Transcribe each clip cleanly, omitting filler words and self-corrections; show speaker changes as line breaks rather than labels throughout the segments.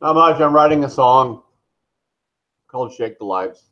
Not much. I'm writing a song called Shake the Lights.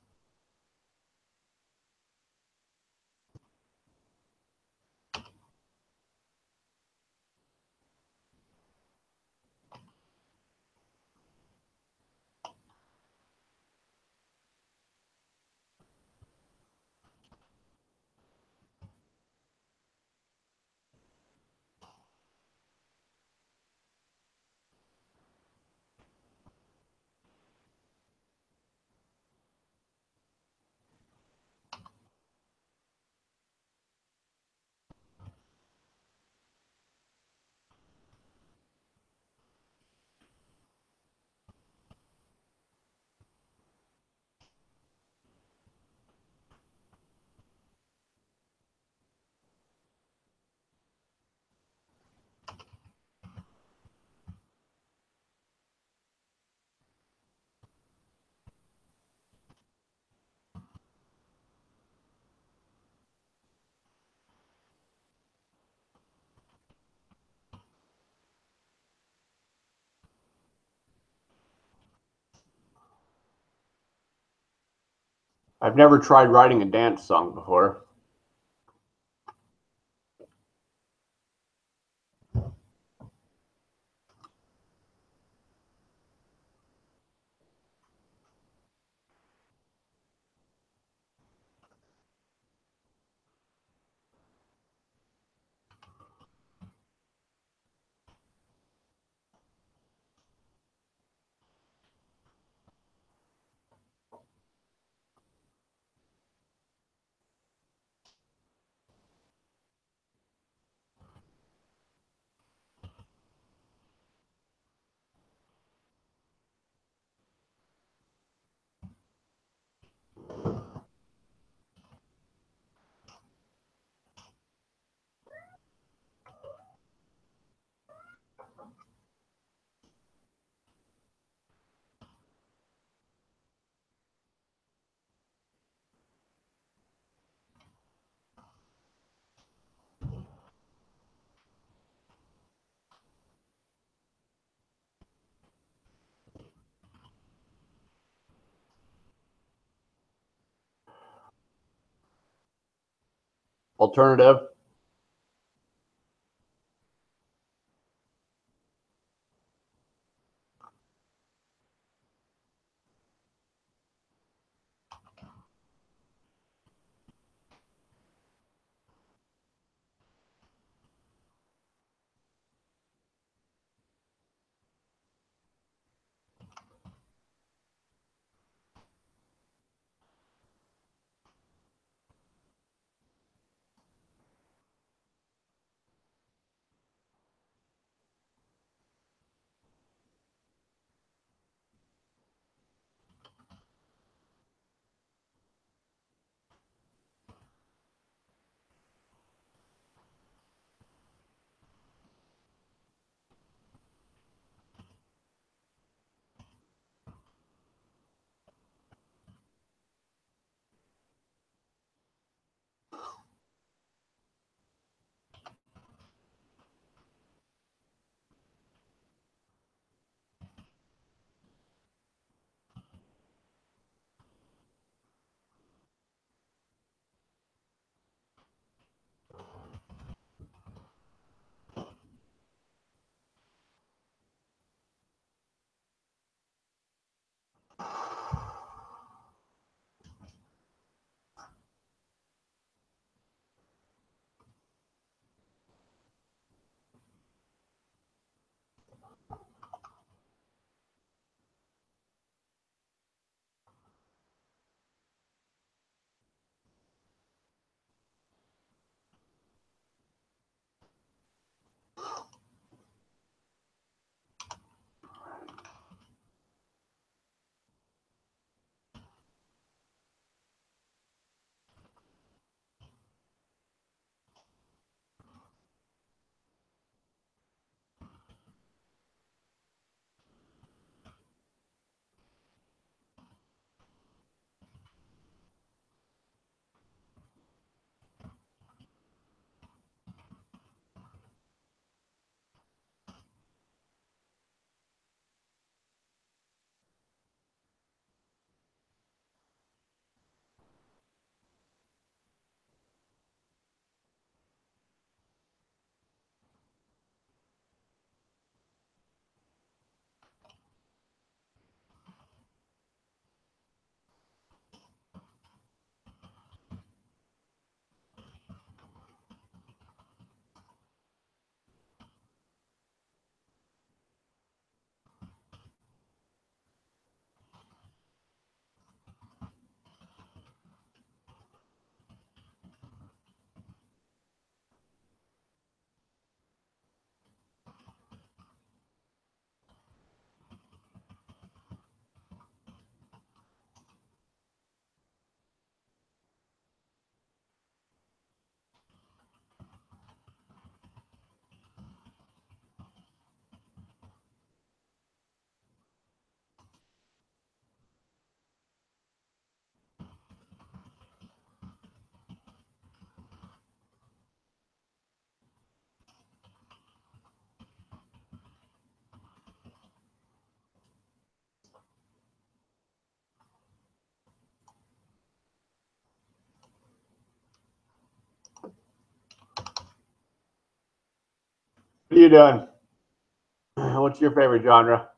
I've never tried writing a dance song before. Alternative. What are you doing? What's your favorite genre?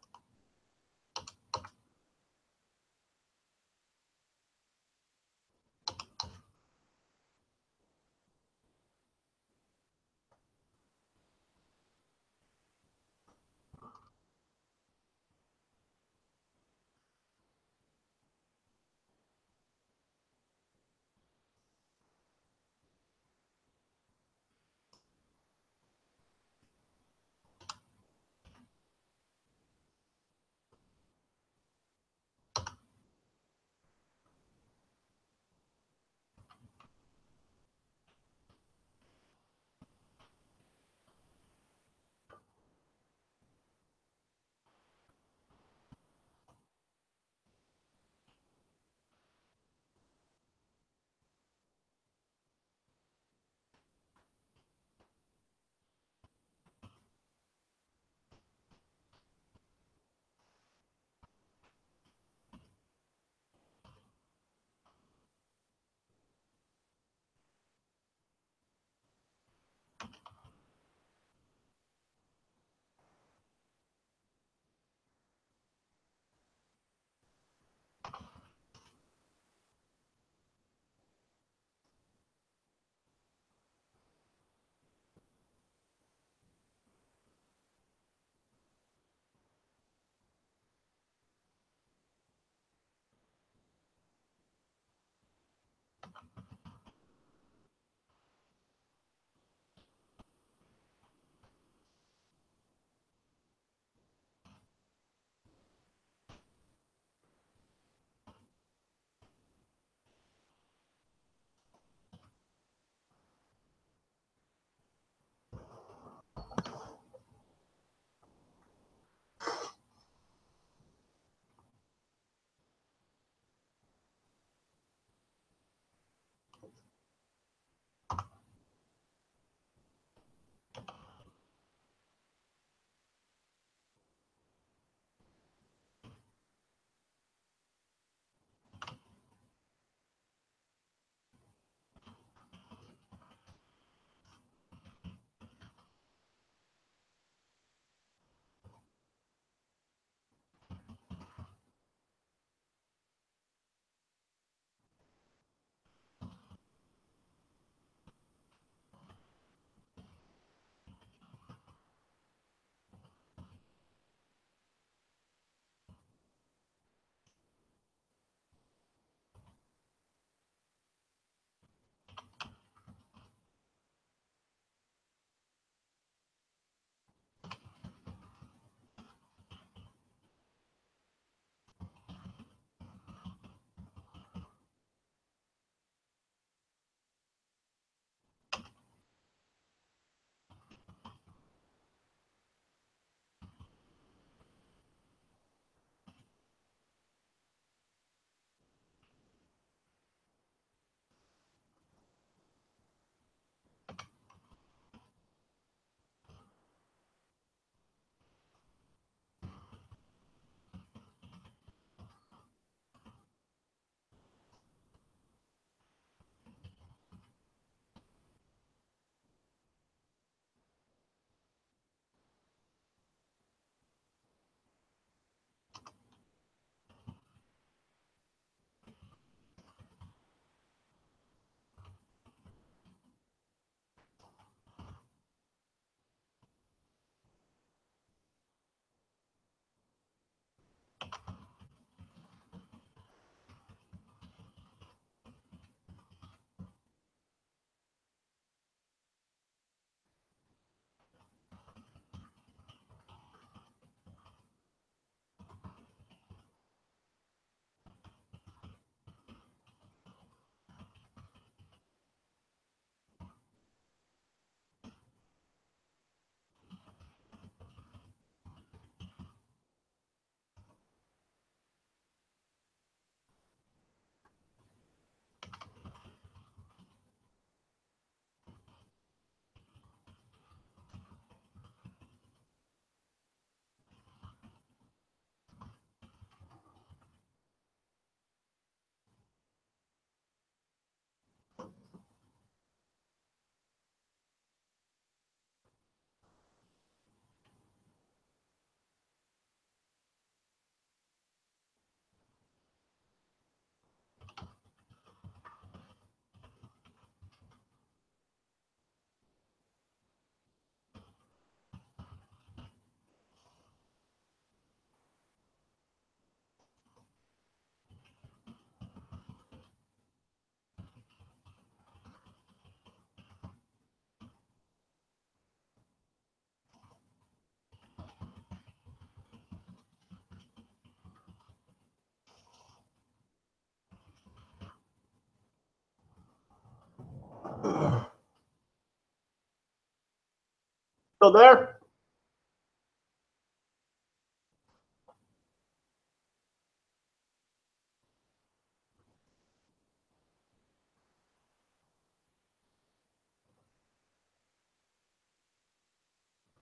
Still there?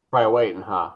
Probably waiting, huh?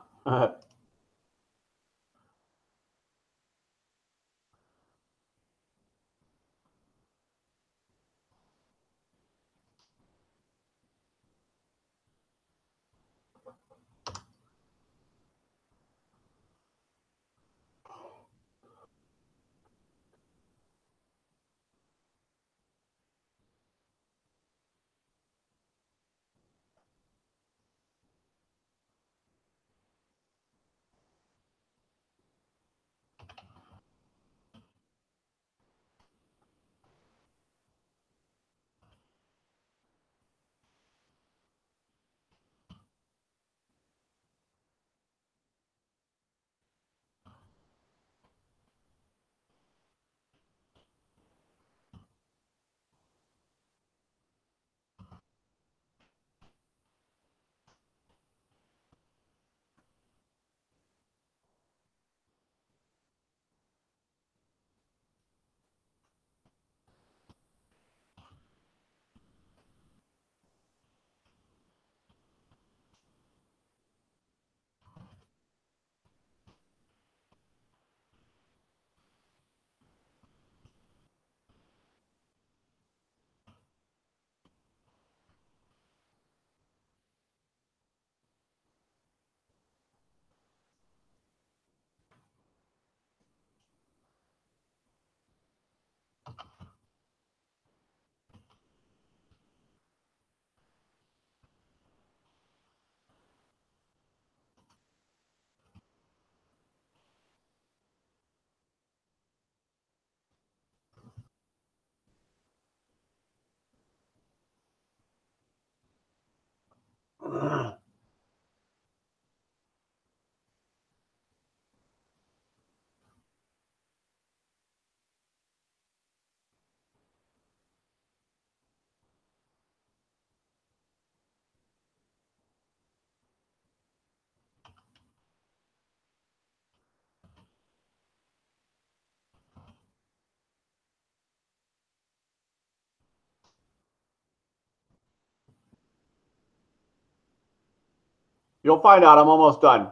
You'll find out. I'm almost done.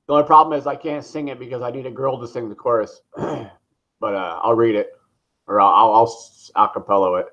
The only problem is I can't sing it because I need a girl to sing the chorus. But I'll read it, or I'll acapella it.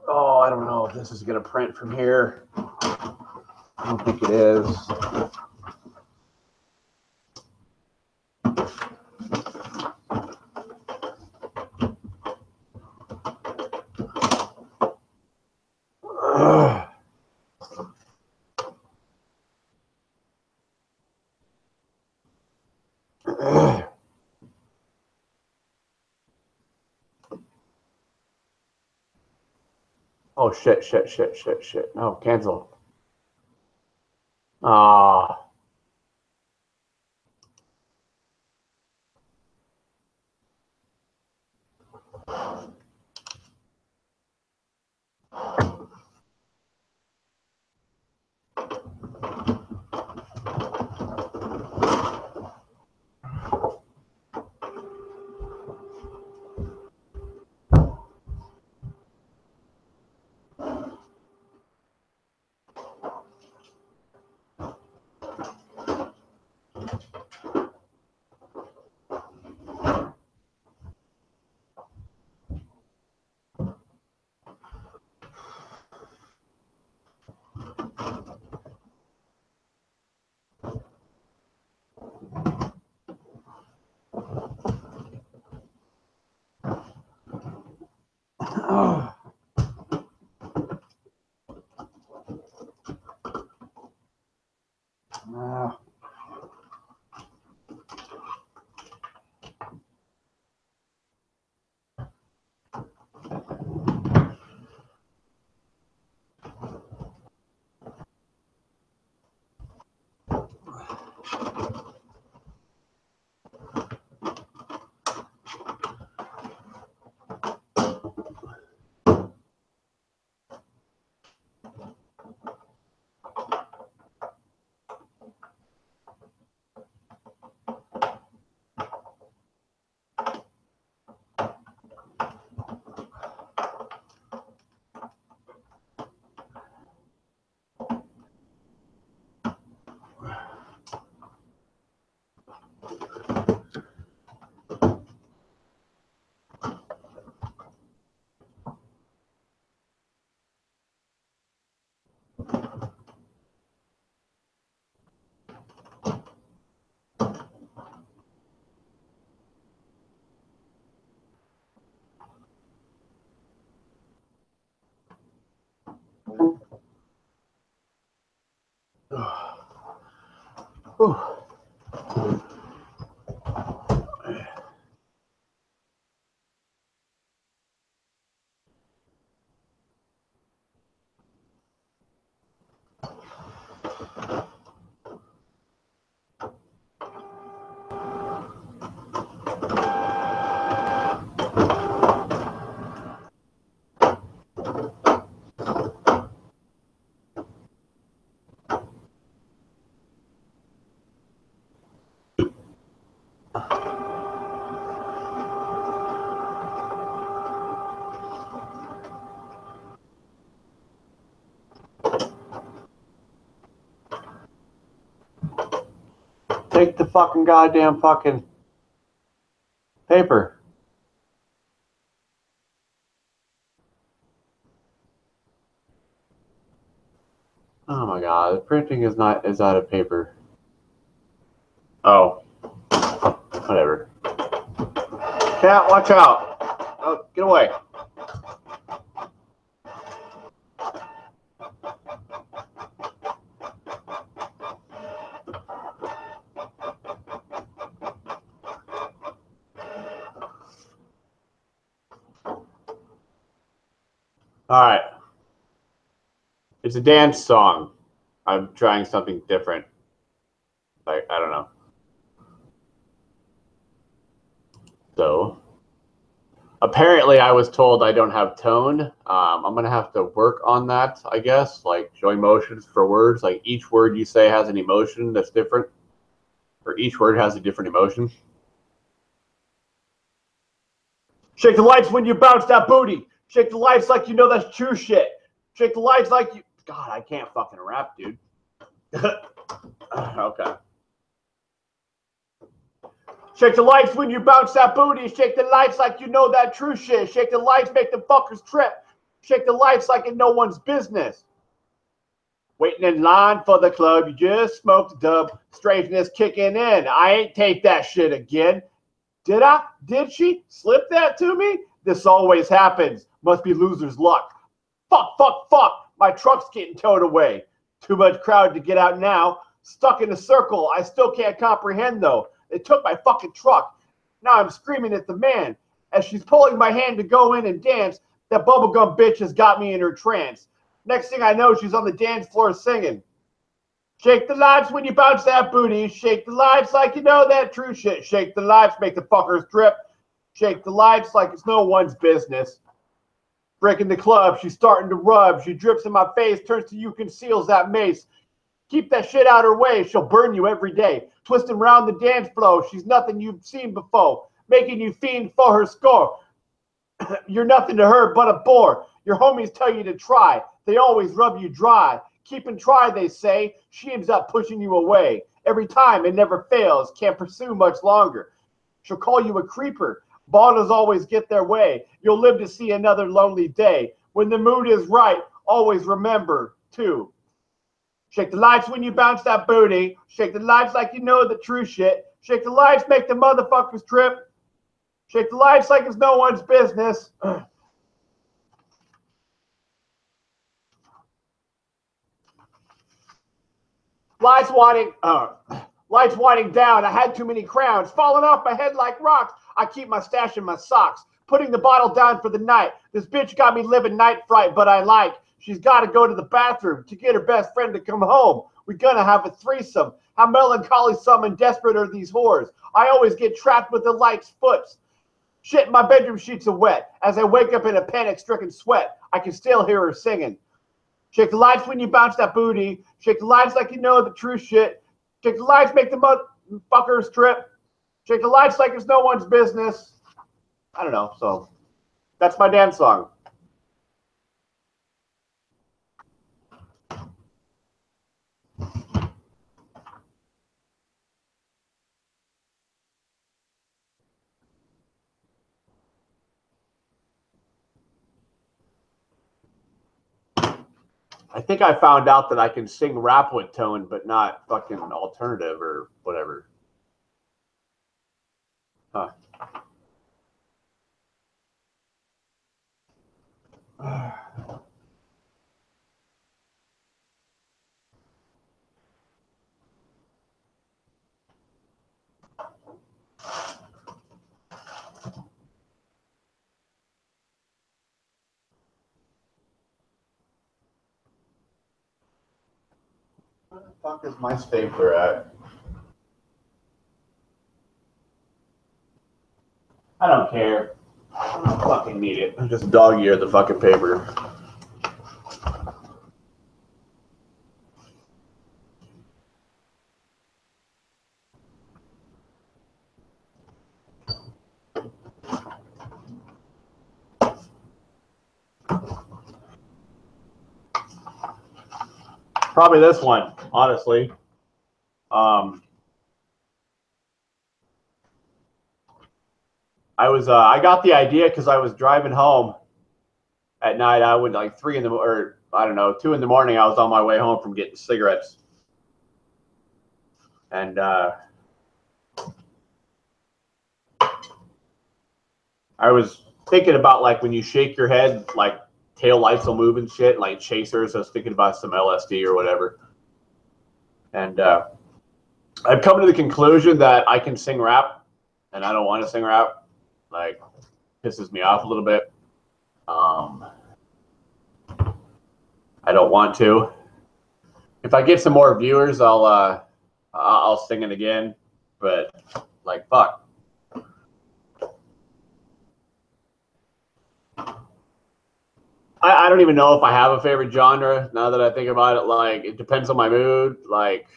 Oh, I don't know if this is going to print from here. I don't think it is. Oh, shit. No, cancel. Ah. Oh. Whew. Take the fucking goddamn fucking paper. Oh my god, the printing is out of paper. Oh. Whatever. Cat, watch out. Oh, get away. Alright. It's a dance song. I'm trying something different. Like, I don't know. So, apparently I was told I don't have tone. I'm going to have to work on that, I guess. Like, showing motions for words. Like, each word you say has an emotion that's different. Or each word has a different emotion. Shake the lights when you bounce that booty. Shake the lights like you know that's true shit. Shake the lights like you... God, I can't fucking rap, dude. Okay. Shake the lights when you bounce that booty. Shake the lights like you know that true shit. Shake the lights, make the fuckers trip. Shake the lights like it's no one's business. Waiting in line for the club, you just smoked a dub. Strangeness kicking in. I ain't take that shit again. Did I? Did she slip that to me? This always happens. Must be loser's luck. Fuck, fuck, fuck. My truck's getting towed away. Too much crowd to get out now. Stuck in a circle. I still can't comprehend, though. They took my fucking truck. Now I'm screaming at the man. As she's pulling my hand to go in and dance, that bubblegum bitch has got me in her trance. Next thing I know, she's on the dance floor singing. Shake the lights when you bounce that booty. Shake the lights like you know that true shit. Shake the lights, make the fuckers drip. Shake the lights like it's no one's business. Breaking the club, she's starting to rub. She drips in my face, turns to you, conceals that mace. Keep that shit out her way, she'll burn you every day. Twisting around the dance floor, she's nothing you've seen before. Making you fiend for her score. You're nothing to her but a bore. Your homies tell you to try. They always rub you dry. Keep and try, they say. She ends up pushing you away. Every time, it never fails. Can't pursue much longer. She'll call you a creeper. Ballers always get their way. You'll live to see another lonely day. When the mood is right, always remember to shake the lights when you bounce that booty. Shake the lights like you know the true shit. Shake the lights, make the motherfuckers trip. Shake the lights like it's no one's business. Lights winding down. I had too many crowns. Falling off my head like rocks. I keep my stash in my socks. Putting the bottle down for the night. This bitch got me living night fright, but I like. She's got to go to the bathroom to get her best friend to come home. We're going to have a threesome. How melancholy some and desperate are these whores. I always get trapped with the light's foots. Shit, my bedroom sheets are wet. As I wake up in a panic-stricken sweat, I can still hear her singing. Shake the lights when you bounce that booty. Shake the lights like you know the true shit. Shake the lights, make the motherfuckers trip. Shake the lights like it's no one's business. I don't know. So that's my dance song. I think I found out that I can sing rap with tone, but not fucking alternative or whatever. Huh. Where the fuck is my stapler at? I don't care. I don't fucking need it. I just dog-eared the fucking paper. Probably this one, honestly. I got the idea because I was driving home at night. I would like 3 in the or I don't know 2 in the morning. I was on my way home from getting cigarettes, and I was thinking about like when you shake your head, like tail lights will move and shit, like chasers. I was thinking about some LSD or whatever, and I've come to the conclusion that I can sing rap, and I don't want to sing rap. Like, pisses me off a little bit. I don't want to. If I get some more viewers, I'll sing it again. But like, fuck. I don't even know if I have a favorite genre now that I think about it. Like, it depends on my mood. Like,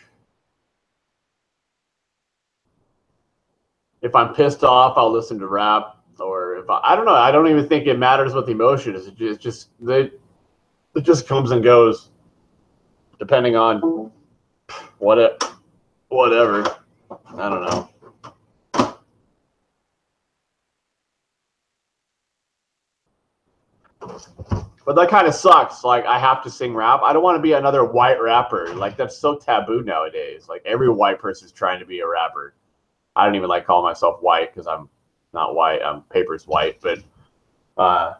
if I'm pissed off, I'll listen to rap. Or if I don't know. I don't even think it matters what the emotion is. It just comes and goes, depending on whatever. I don't know. But that kind of sucks. Like, I have to sing rap. I don't want to be another white rapper. Like, that's so taboo nowadays. Like, every white person's trying to be a rapper. I don't even like calling myself white because I'm not white. Paper's white. But I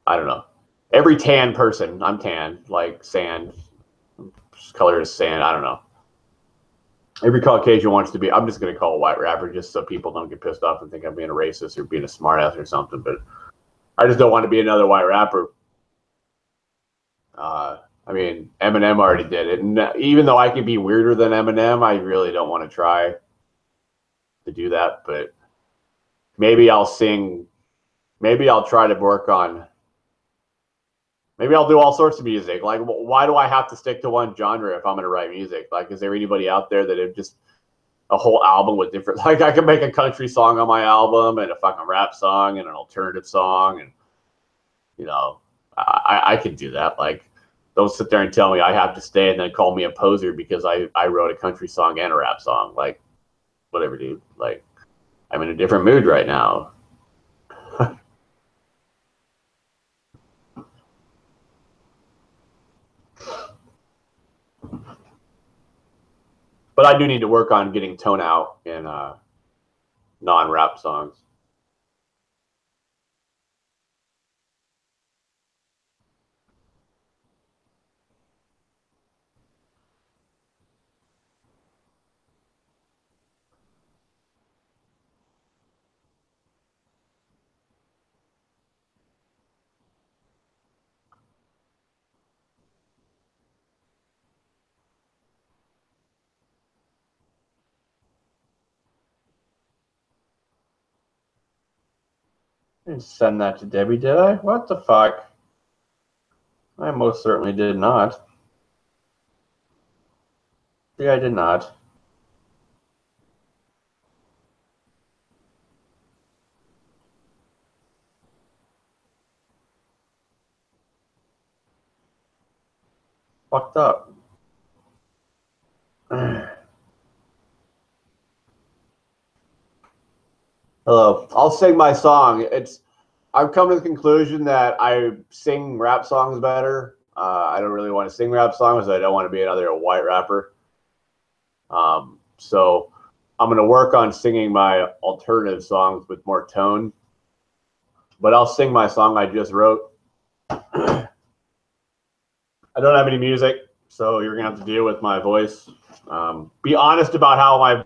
don't know. Every tan person, I'm tan, like sand, color is sand. I don't know. Every Caucasian wants to be. I'm just going to call a white rapper just so people don't get pissed off and think I'm being a racist or being a smartass or something. But I just don't want to be another white rapper. I mean, Eminem already did it. And even though I could be weirder than Eminem, I really don't want to try to do that. But maybe I'll sing. Maybe I'll try to work on. Maybe I'll do all sorts of music. Like, why do I have to stick to one genre if I'm going to write music? Like, is there anybody out there that have just a whole album with different? Like, I can make a country song on my album and a fucking rap song and an alternative song, and you know, I can do that. Like, don't sit there and tell me I have to stay and then call me a poser because I wrote a country song and a rap song. Like, whatever, dude. Like, I'm in a different mood right now. But I do need to work on getting tone out in non-rap songs. I didn't send that to Debbie, did I? What the fuck? I most certainly did not. Yeah, I did not. Fucked up. Hello. I'll sing my song. I've come to the conclusion that I sing rap songs better. I don't really want to sing rap songs. I don't want to be another white rapper. So I'm going to work on singing my alternative songs with more tone. But I'll sing my song I just wrote. I don't have any music, so you're going to have to deal with my voice. Be honest about how my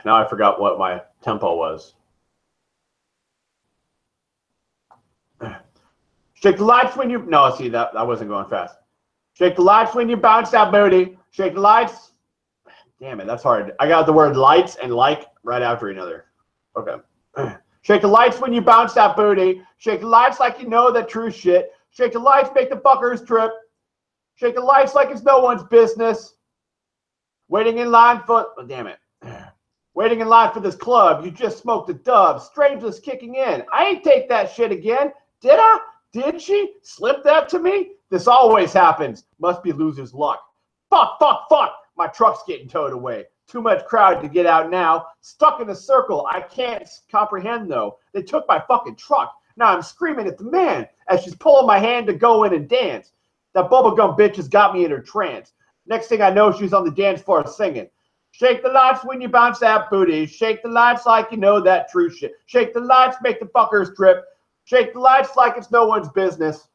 now I forgot what my tempo was. Shake the lights when you no, see that wasn't going fast. Shake the lights when you bounce that booty. Shake the lights. Damn it, that's hard. I got the word lights and like right after another. Okay. Shake the lights when you bounce that booty. Shake the lights like you know that true shit. Shake the lights, make the fuckers trip. Shake the lights like it's no one's business. Waiting in line for damn it. Waiting in line for this club. You just smoked a dub. Strangeless kicking in. I ain't take that shit again. Did I? Did she? Slip that to me? This always happens. Must be loser's luck. Fuck, fuck, fuck. My truck's getting towed away. Too much crowd to get out now. Stuck in a circle. I can't comprehend, though. They took my fucking truck. Now I'm screaming at the man as she's pulling my hand to go in and dance. That bubblegum bitch has got me in her trance. Next thing I know, she's on the dance floor singing. Shake the lights when you bounce that booty. Shake the lights like you know that true shit. Shake the lights, make the fuckers trip. Shake the lights like it's no one's business.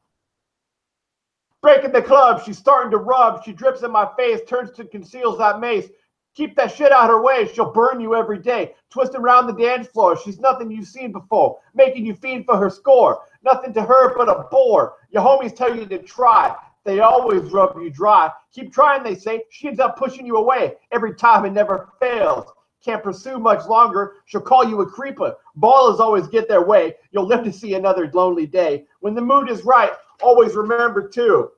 Breaking the club, she's starting to rub. She drips in my face, turns to conceals that mace. Keep that shit out her way. She'll burn you every day. Twisting around the dance floor. She's nothing you've seen before. Making you fiend for her score. Nothing to her but a bore. Your homies tell you to try. They always rub you dry. Keep trying, they say. She ends up pushing you away. Every time it never fails. Can't pursue much longer. She'll call you a creeper. Ballers always get their way. You'll live to see another lonely day. When the mood is right, always remember to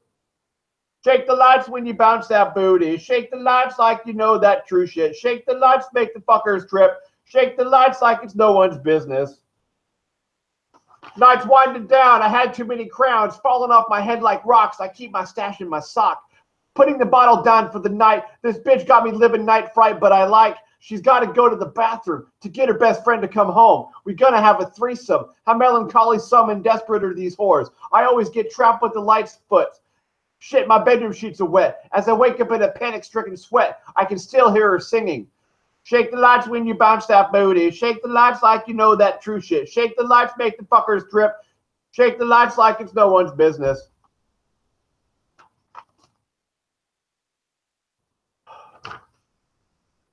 shake the lights when you bounce that booty. Shake the lights like you know that true shit. Shake the lights, make the fuckers trip. Shake the lights like it's no one's business. Nights winding down. I had too many crowns falling off my head like rocks. I keep my stash in my sock. Putting the bottle down for the night. This bitch got me living night fright, but I like. She's got to go to the bathroom to get her best friend to come home. We're going to have a threesome. How melancholy, some and desperate are these whores. I always get trapped with the light's foot. Shit, my bedroom sheets are wet. As I wake up in a panic-stricken sweat, I can still hear her singing. Shake the lights when you bounce that booty. Shake the lights like you know that true shit. Shake the lights, make the fuckers drip. Shake the lights like it's no one's business.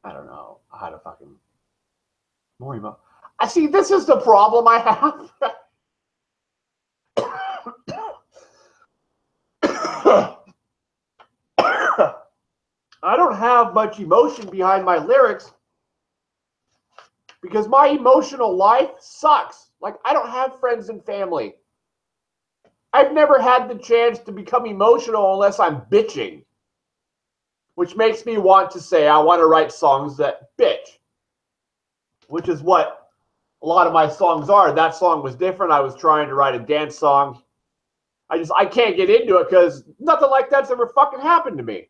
I don't know how to fucking more emo. I see. This is the problem I have. I don't have much emotion behind my lyrics because my emotional life sucks. Like, I don't have friends and family. I've never had the chance to become emotional unless I'm bitching, which makes me want to say I want to write songs that bitch, which is what a lot of my songs are. That song was different. I was trying to write a dance song. I can't get into it because nothing like that's ever fucking happened to me.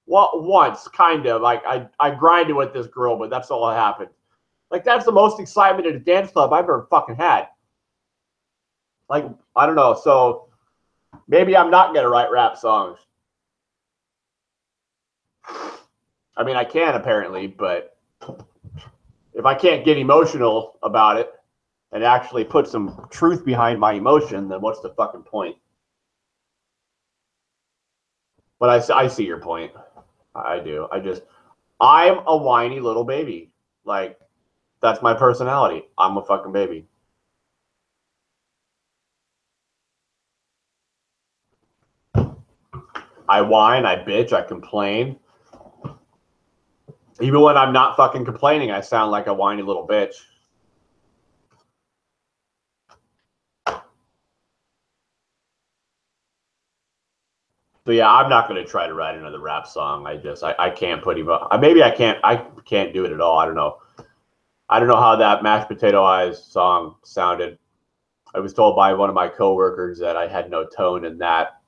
Well, once, kind of. Like, I grinded with this girl, but that's all that happened. Like, that's the most excitement at a dance club I've ever fucking had. Like, I don't know. So maybe I'm not going to write rap songs. I mean, I can apparently, but if I can't get emotional about it and actually put some truth behind my emotion, then what's the fucking point? But I see your point. I do. I'm a whiny little baby. Like, that's my personality. I'm a fucking baby. I whine, I bitch, I complain. Even when I'm not fucking complaining, I sound like a whiny little bitch. So yeah, I'm not going to try to write another rap song. I can't put even. Maybe I can't do it at all. I don't know. I don't know how that Mashed Potato Eyes song sounded. I was told by one of my coworkers that I had no tone in that.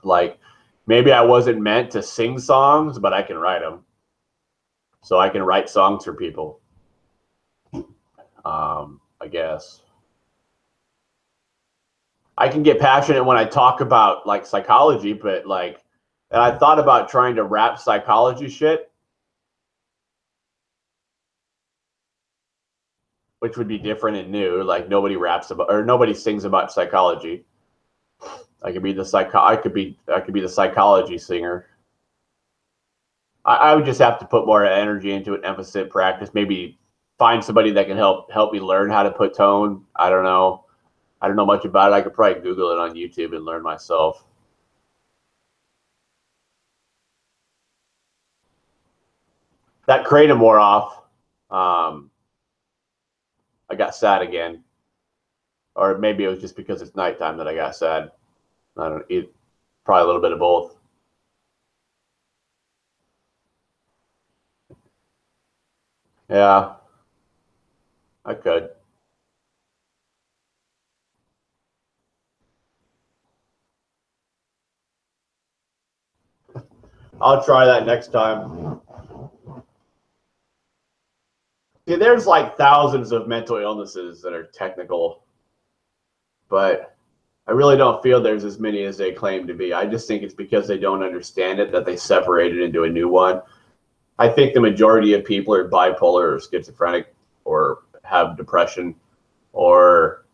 Like, maybe I wasn't meant to sing songs, but I can write them. So I can write songs for people. I guess. I can get passionate when I talk about like psychology, but like, and I thought about trying to rap psychology shit, which would be different and new. Like, nobody raps about or nobody sings about psychology. I could be the I could be the psychology singer. I would just have to put more energy into it, emphasis, practice, maybe find somebody that can help me learn how to put tone. I don't know. I don't know much about it. I could probably Google it on YouTube and learn myself. That Kratom wore off. I got sad again. Or maybe it was just because it's nighttime that I got sad. I don't know. Probably a little bit of both. Yeah, I could. I'll try that next time. See, there's like thousands of mental illnesses that are technical, but I really don't feel there's as many as they claim to be. I just think it's because they don't understand it that they separate it into a new one. I think the majority of people are bipolar or schizophrenic or have depression or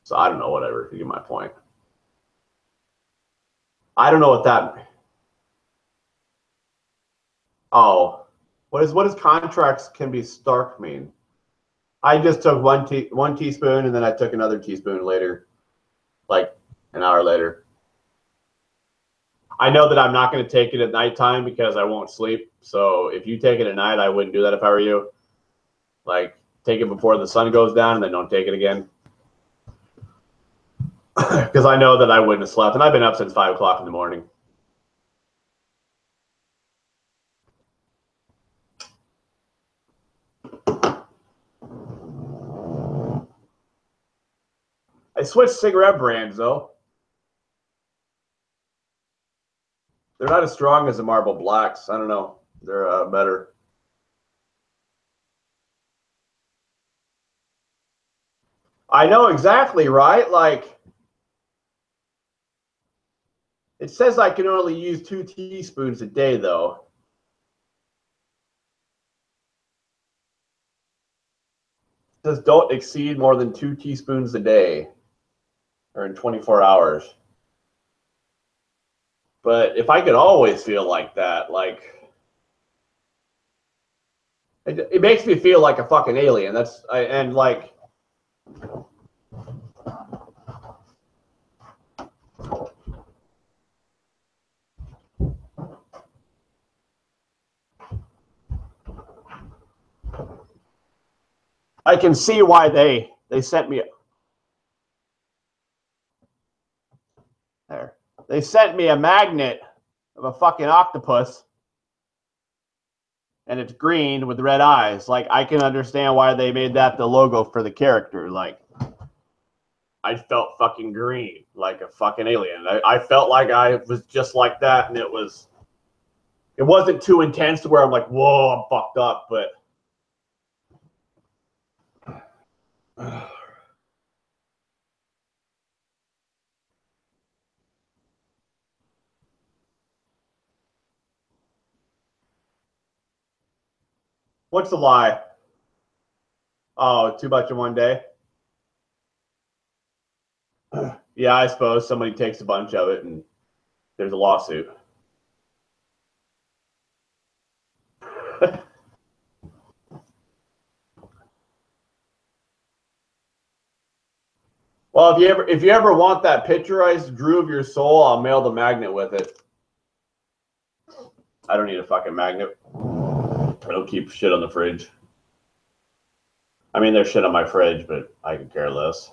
so I don't know, whatever, if you get my point. I don't know what that. Oh, what does contracts can be stark mean? I just took one teaspoon and then I took another teaspoon later, like an hour later. I know that I'm not going to take it at nighttime because I won't sleep. So if you take it at night, I wouldn't do that if I were you. Like, take it before the sun goes down and then don't take it again. Because I know that I wouldn't have slept. And I've been up since 5 o'clock in the morning. I switched cigarette brands, though. They're not as strong as the Marlboro Blacks. I don't know. They're better. I know exactly, right? Like, it says I can only use 2 teaspoons a day, though. It says don't exceed more than 2 teaspoons a day or in 24 hours. But if I could always feel like that, like, it makes me feel like a fucking alien. And like, I can see why they sent me there. They sent me a magnet of a fucking octopus, and it's green with red eyes. Like, I can understand why they made that the logo for the character. Like, I felt fucking green, like a fucking alien. I felt like I was just like that, and it wasn't too intense to where I'm like, whoa, I'm fucked up, but what's the lie? Oh, too much in one day? Yeah, I suppose somebody takes a bunch of it and there's a lawsuit. Well, if you ever want that picture I drew of your soul, I'll mail the magnet with it. I don't need a fucking magnet. I don't keep shit on the fridge. I mean, there's shit on my fridge, but I can care less.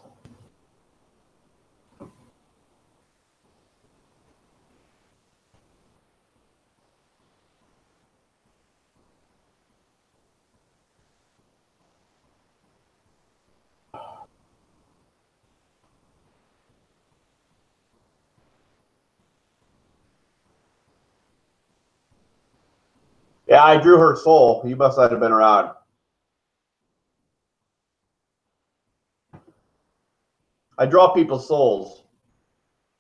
Yeah, I drew her soul. You must not have been around. I draw people's souls.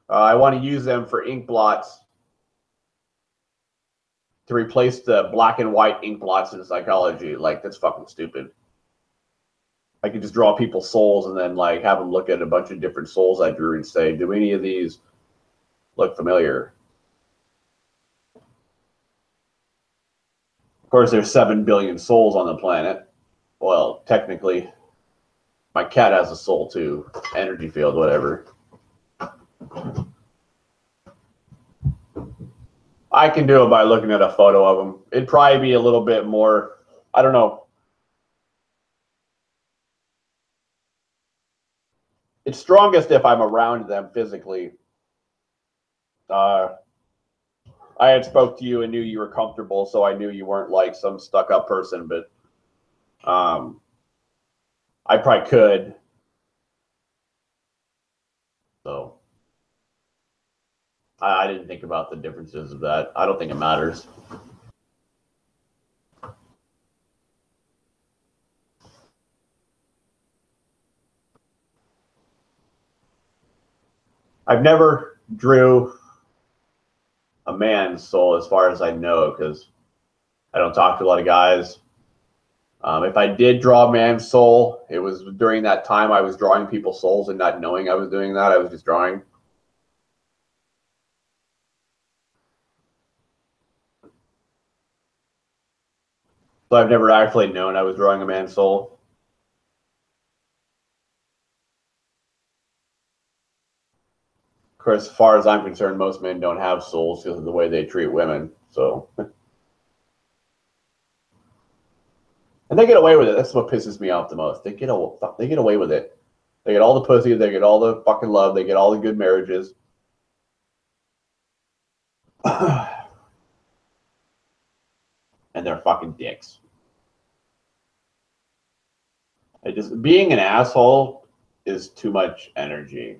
I want to use them for ink blots to replace the black and white ink blots in psychology. Like, that's fucking stupid. I could just draw people's souls and then like have them look at a bunch of different souls I drew and say, do any of these look familiar? Of course, there's 7 billion souls on the planet. Well, technically, my cat has a soul too. Energy field, whatever. I can do it by looking at a photo of them. It'd probably be a little bit more, I don't know. It's strongest if I'm around them physically. I had spoke to you and knew you were comfortable, so I knew you weren't like some stuck-up person, but I probably could. So I didn't think about the differences of that. I don't think it matters. I've never drew a man's soul as far as I know, because I don't talk to a lot of guys. If I did draw a man's soul, it was during that time I was drawing people's souls and not knowing I was doing that. I was just drawing. So I've never actually known I was drawing a man's soul. Of course, as far as I'm concerned, most men don't have souls because of the way they treat women. So, and they get away with it. That's what pisses me off the most. They get away with it. They get all the pussy. They get all the fucking love. They get all the good marriages. And they're fucking dicks. Being an asshole is too much energy.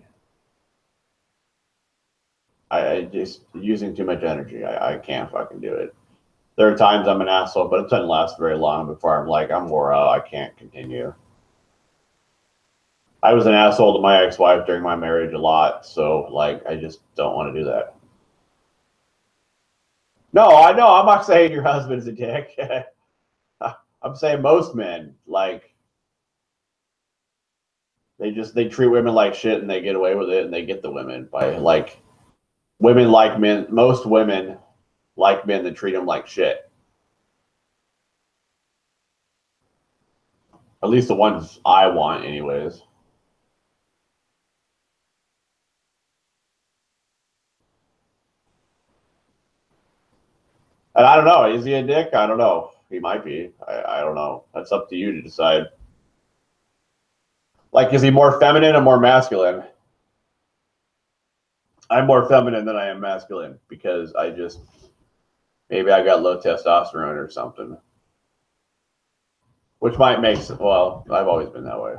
I just using too much energy. I can't fucking do it. There are times I'm an asshole, but it doesn't last very long before I'm like, I'm wore out. I can't continue. I was an asshole to my ex-wife during my marriage a lot, so like I just don't want to do that. No, I know. I'm not saying your husband's a dick. I'm saying most men, like, they treat women like shit and they get away with it and they get the women by like women like men. Most women like men that treat them like shit. At least the ones I want, anyways. And I don't know. Is he a dick? I don't know. He might be. I don't know. That's up to you to decide. Like, is he more feminine or more masculine? I'm more feminine than I am masculine because maybe I got low testosterone or something. Which might make sense. Well, I've always been that way.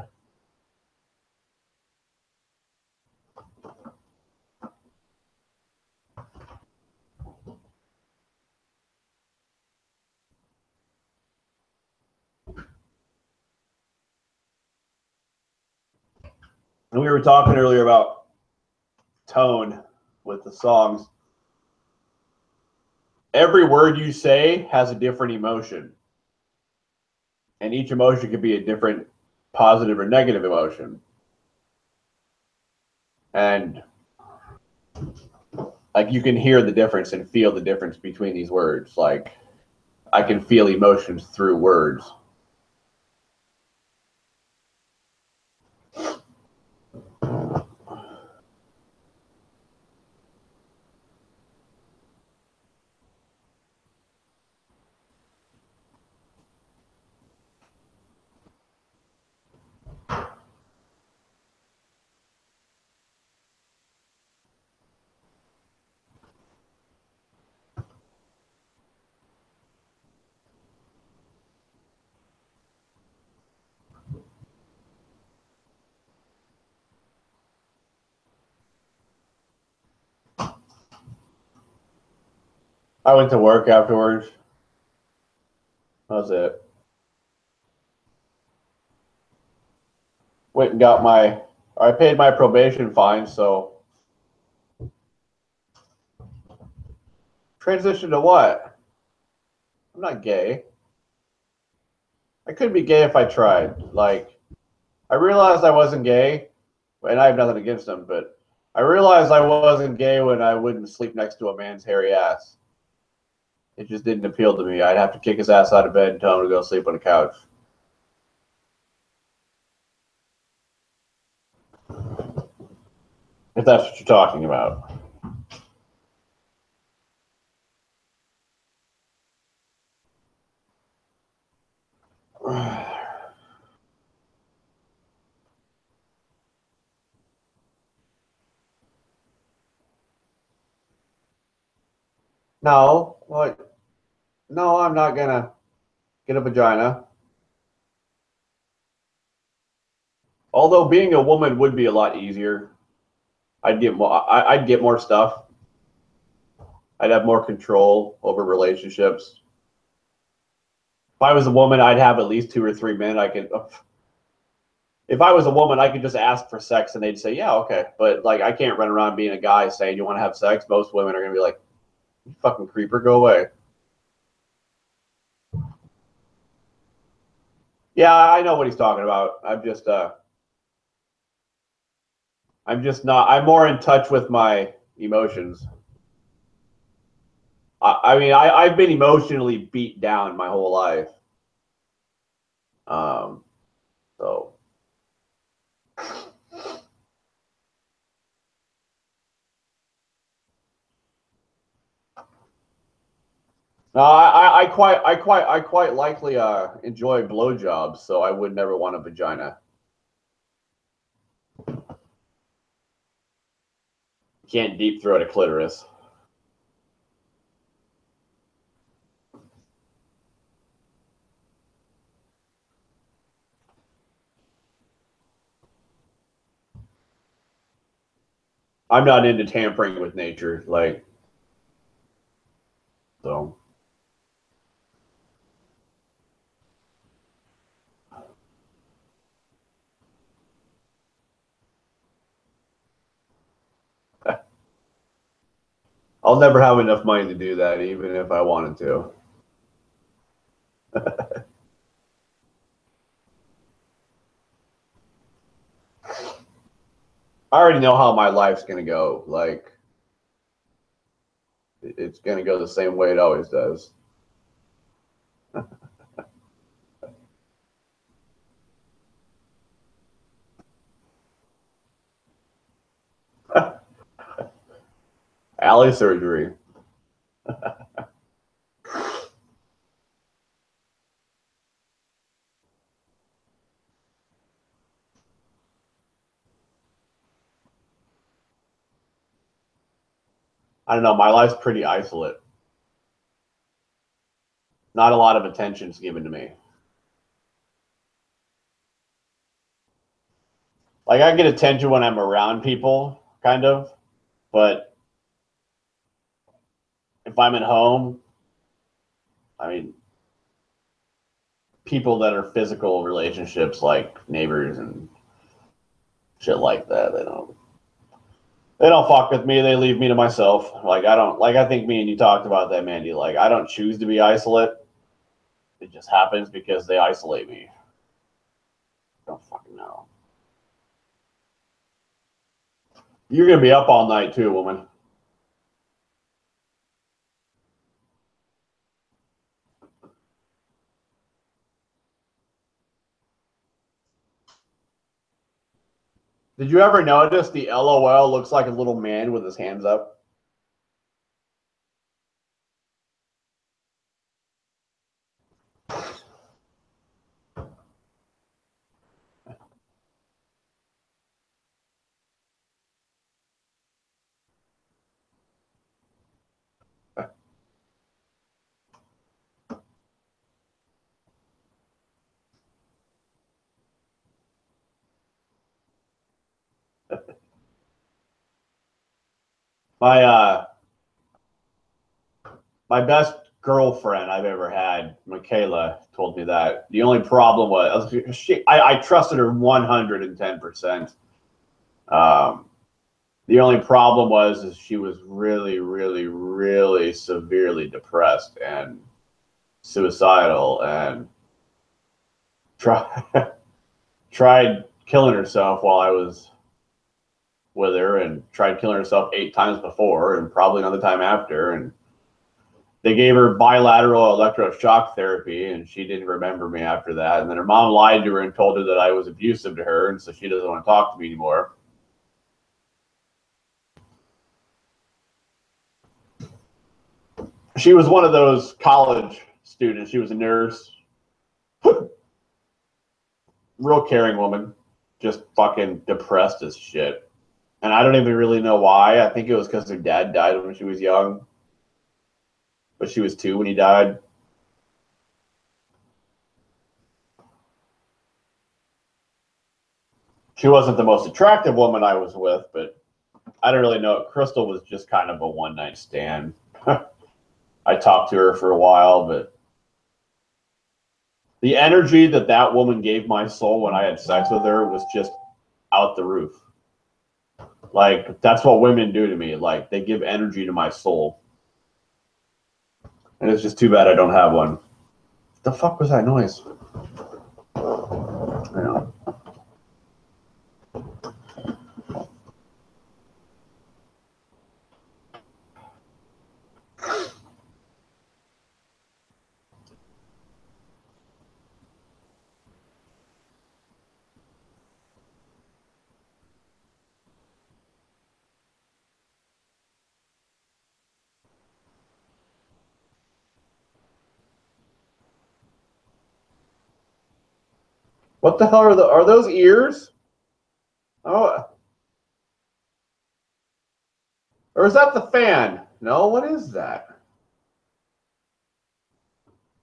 And we were talking earlier about tone with the songs. Every word you say has a different emotion. And each emotion could be a different positive or negative emotion. And like you can hear the difference and feel the difference between these words. Like I can feel emotions through words. I went to work afterwards. That was it. Went and I paid my probation fine, so transition to what? I'm not gay. I could be gay if I tried. Like, I realized I wasn't gay, and I have nothing against them, but I realized I wasn't gay when I wouldn't sleep next to a man's hairy ass. It just didn't appeal to me. I'd have to kick his ass out of bed and tell him to go sleep on the couch. If that's what you're talking about. No, like, no, I'm not gonna get a vagina. Although being a woman would be a lot easier. I'd get more stuff. I'd have more control over relationships. If I was a woman, I'd have at least 2 or 3 men. If I was a woman, I could just ask for sex and they'd say, yeah, okay. But like, I can't run around being a guy saying, you want to have sex? Most women are going to be like, you fucking creeper, go away. Yeah, I know what he's talking about. I'm more in touch with my emotions. I've been emotionally beat down my whole life. So. No, I quite likely enjoy blowjobs, so I would never want a vagina. Can't deep throat a clitoris. I'm not into tampering with nature, like, so. I'll never have enough money to do that, even if I wanted to. I already know how my life's going to go. Like, it's going to go the same way it always does. Alley surgery. I don't know. My life's pretty isolate. Not a lot of attention's given to me. Like, I get attention when I'm around people, kind of, but if I'm at home, I mean, people that are physical relationships, like neighbors and shit like that, they don't fuck with me. They leave me to myself. Like, I think me and you talked about that, Mandy. Like, I don't choose to be isolate. It just happens because they isolate me. I don't fucking know. You're gonna be up all night too, woman. Did you ever notice the LOL looks like a little man with his hands up? My my best girlfriend I've ever had, Michaela, told me that. The only problem was I trusted her 110%. The only problem was is she was really, really, really severely depressed and suicidal and tried killing herself while I was with her, and tried killing herself 8 times before and probably another time after. And they gave her bilateral electroshock therapy, and she didn't remember me after that. And then her mom lied to her and told her that I was abusive to her, and so she doesn't want to talk to me anymore. She was one of those college students. She was a nurse. Real caring woman. Just fucking depressed as shit. And I don't even really know why. I think it was because her dad died when she was young. But she was 2 when he died. She wasn't the most attractive woman I was with, but I don't really know. Crystal was just kind of a one-night stand. I talked to her for a while, but the energy that that woman gave my soul when I had sex with her was just out the roof. Like, that's what women do to me. Like, they give energy to my soul. And it's just too bad I don't have one. What the fuck was that noise? I know. What the hell are those ears? Oh, or is that the fan? No, what is that?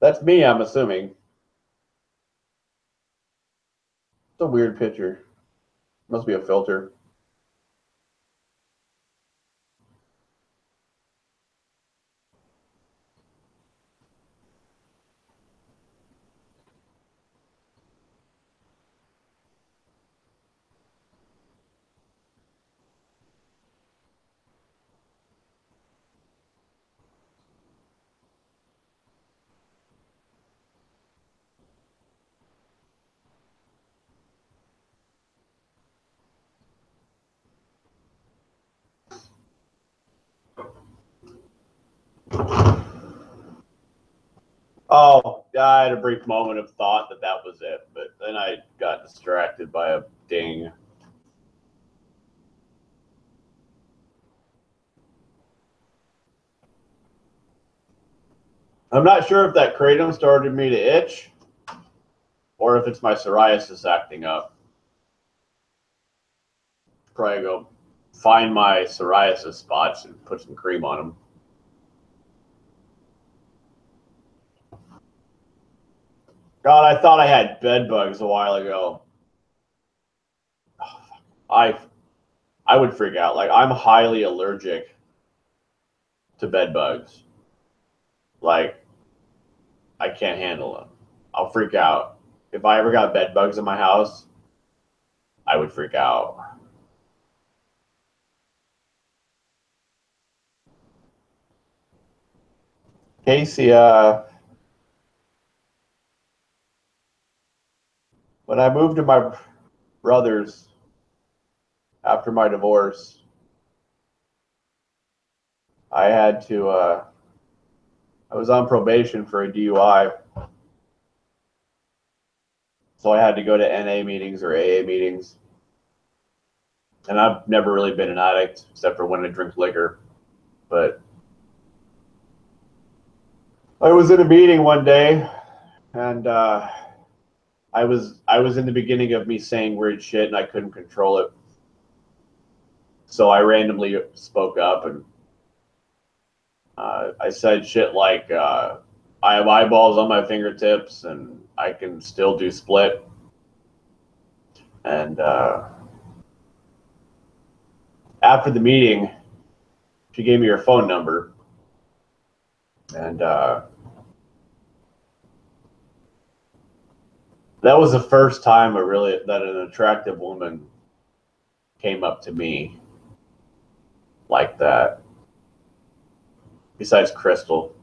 That's me, I'm assuming. It's a weird picture. Must be a filter. Oh, I had a brief moment of thought that was it, but then I got distracted by a ding. I'm not sure if that kratom started me to itch or if it's my psoriasis acting up. Probably go find my psoriasis spots and put some cream on them. God, I thought I had bed bugs a while ago. I would freak out. Like, I'm highly allergic to bed bugs. Like, I can't handle them. I'll freak out. If I ever got bed bugs in my house, I would freak out. Casey, when I moved to my brother's after my divorce, I had to, I was on probation for a DUI. So I had to go to NA meetings or AA meetings. And I've never really been an addict except for when I drink liquor. But I was in a meeting one day, and I was in the beginning of me saying weird shit, and I couldn't control it. So I randomly spoke up, and I said shit like, I have eyeballs on my fingertips, and I can still do split. And after the meeting, she gave me her phone number. And that was the first time that an attractive woman came up to me like that. Besides Crystal.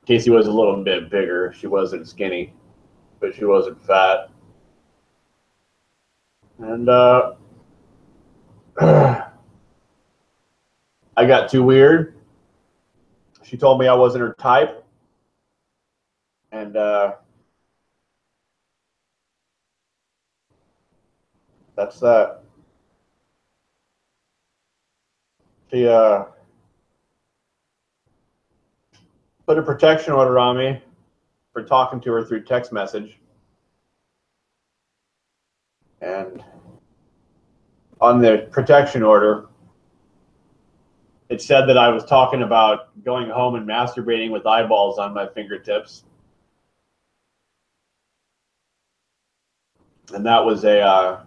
Casey was a little bit bigger. She wasn't skinny, but she wasn't fat. And I got too weird. She told me I wasn't her type. And that's that. She put a protection order on me for talking to her through text message. And on the protection order, it said that I was talking about going home and masturbating with eyeballs on my fingertips. And that was a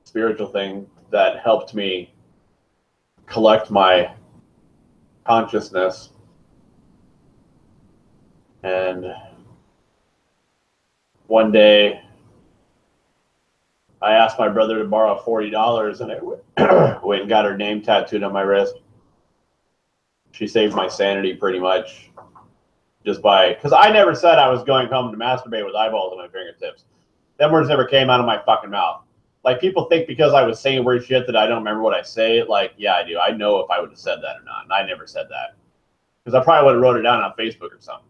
spiritual thing that helped me collect my consciousness. And one day, I asked my brother to borrow $40, and I went and got her name tattooed on my wrist. She saved my sanity pretty much, just by, because I never said I was going home to masturbate with eyeballs on my fingertips. Them words never came out of my fucking mouth. Like, people think because I was saying weird shit that I don't remember what I say. Like, yeah, I do. I know if I would have said that or not, and I never said that. Because I probably would have wrote it down on Facebook or something.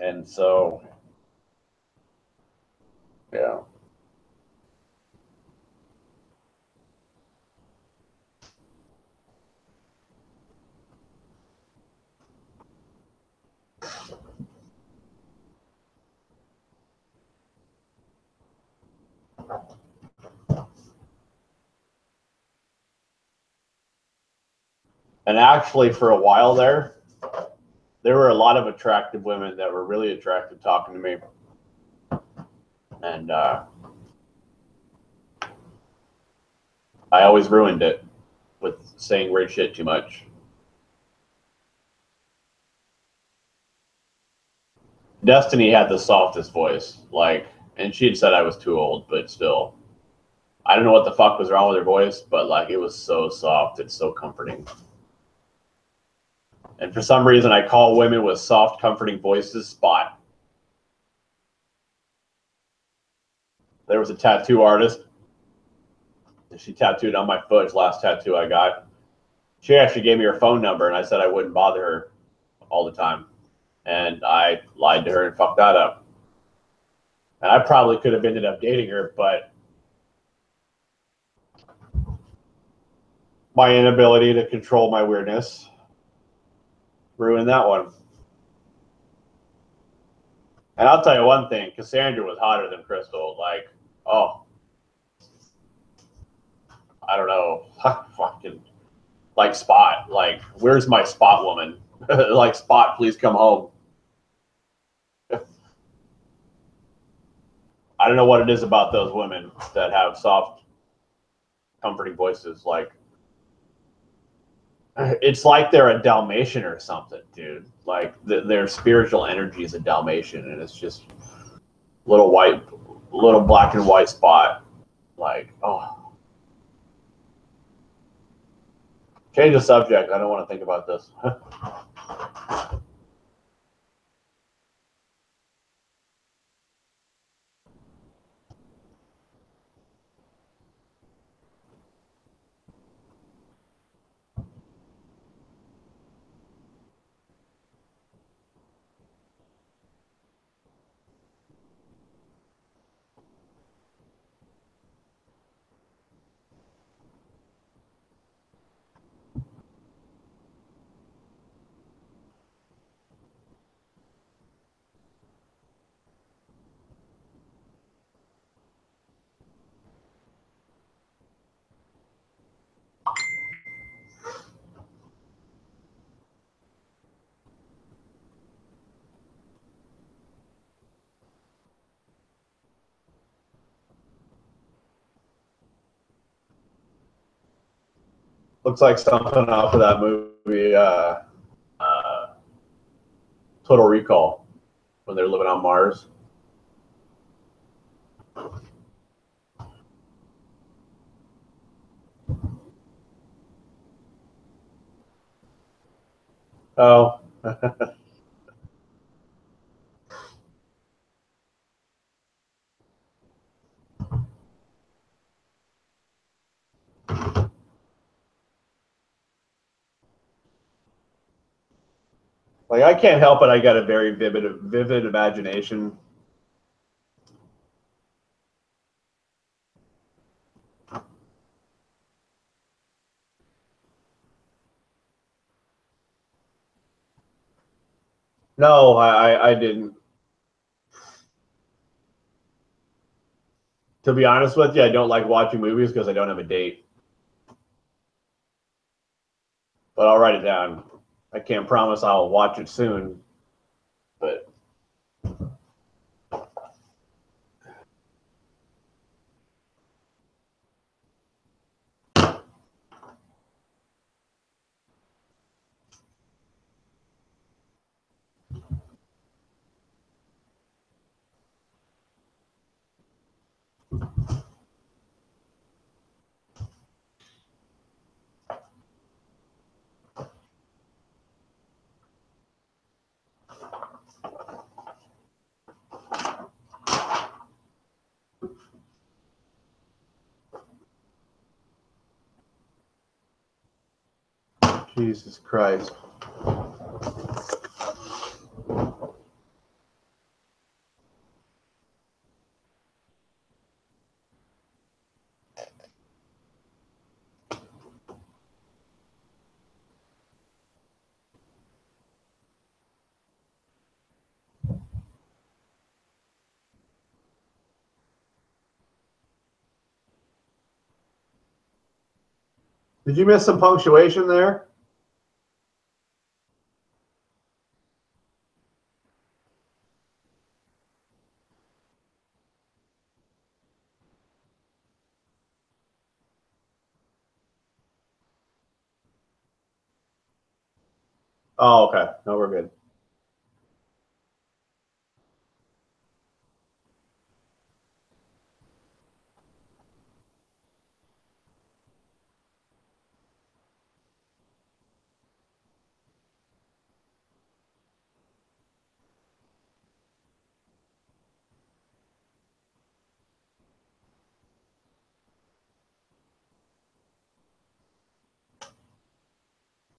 And so, yeah. And actually, for a while there were a lot of attractive women that were really attractive talking to me. And I always ruined it with saying weird shit too much. Destiny had the softest voice, like, and she had said I was too old, but still. I don't know what the fuck was wrong with her voice, but like, it was so soft and so comforting. And for some reason, I call women with soft, comforting voices Spot. There was a tattoo artist. She tattooed on my foot, last tattoo I got. She actually gave me her phone number, and I said I wouldn't bother her all the time. And I lied to her and fucked that up. And I probably could have ended up dating her, but my inability to control my weirdness ruined that one. And I'll tell you one thing, Cassandra was hotter than Crystal. Like, oh, I don't know, fucking like Spot. Like, where's my Spot woman? Like, Spot, please come home. I don't know what it is about those women that have soft, comforting voices. Like, it's like they're a Dalmatian or something, dude. Like, their spiritual energy is a Dalmatian, and it's just little black and white Spot. Like, oh. Change the subject. I don't want to think about this. Looks like something off of that movie, Total Recall, when they're living on Mars. Oh. Like, I can't help it. I got a very vivid imagination. No, I didn't. To be honest with you, I don't like watching movies because I don't have a date. But I'll write it down. I can't promise I'll watch it soon, but Jesus Christ. Did you miss some punctuation there? Oh, okay. No, we're good.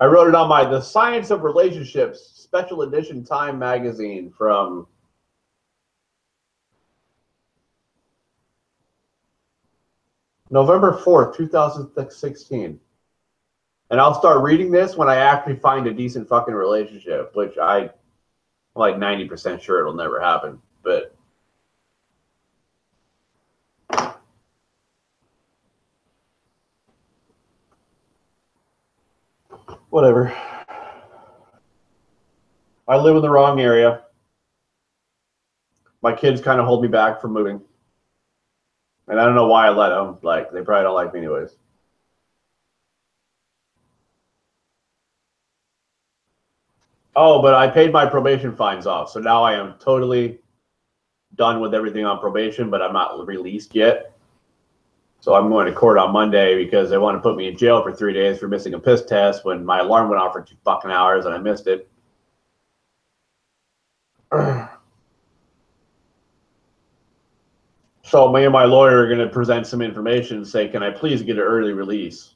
I wrote it on my The Science of Relationships special edition Time magazine from November 4th, 2016. And I'll start reading this when I actually find a decent fucking relationship, which I'm like 90% sure it'll never happen. But whatever. I live in the wrong area. My kids kind of hold me back from moving. And I don't know why I let them. Like, they probably don't like me anyways. Oh, but I paid my probation fines off. So now I am totally done with everything on probation, but I'm not released yet. So I'm going to court on Monday because they want to put me in jail for 3 days for missing a piss test when my alarm went off for 2 fucking hours and I missed it. So me and my lawyer are going to present some information and say, can I please get an early release?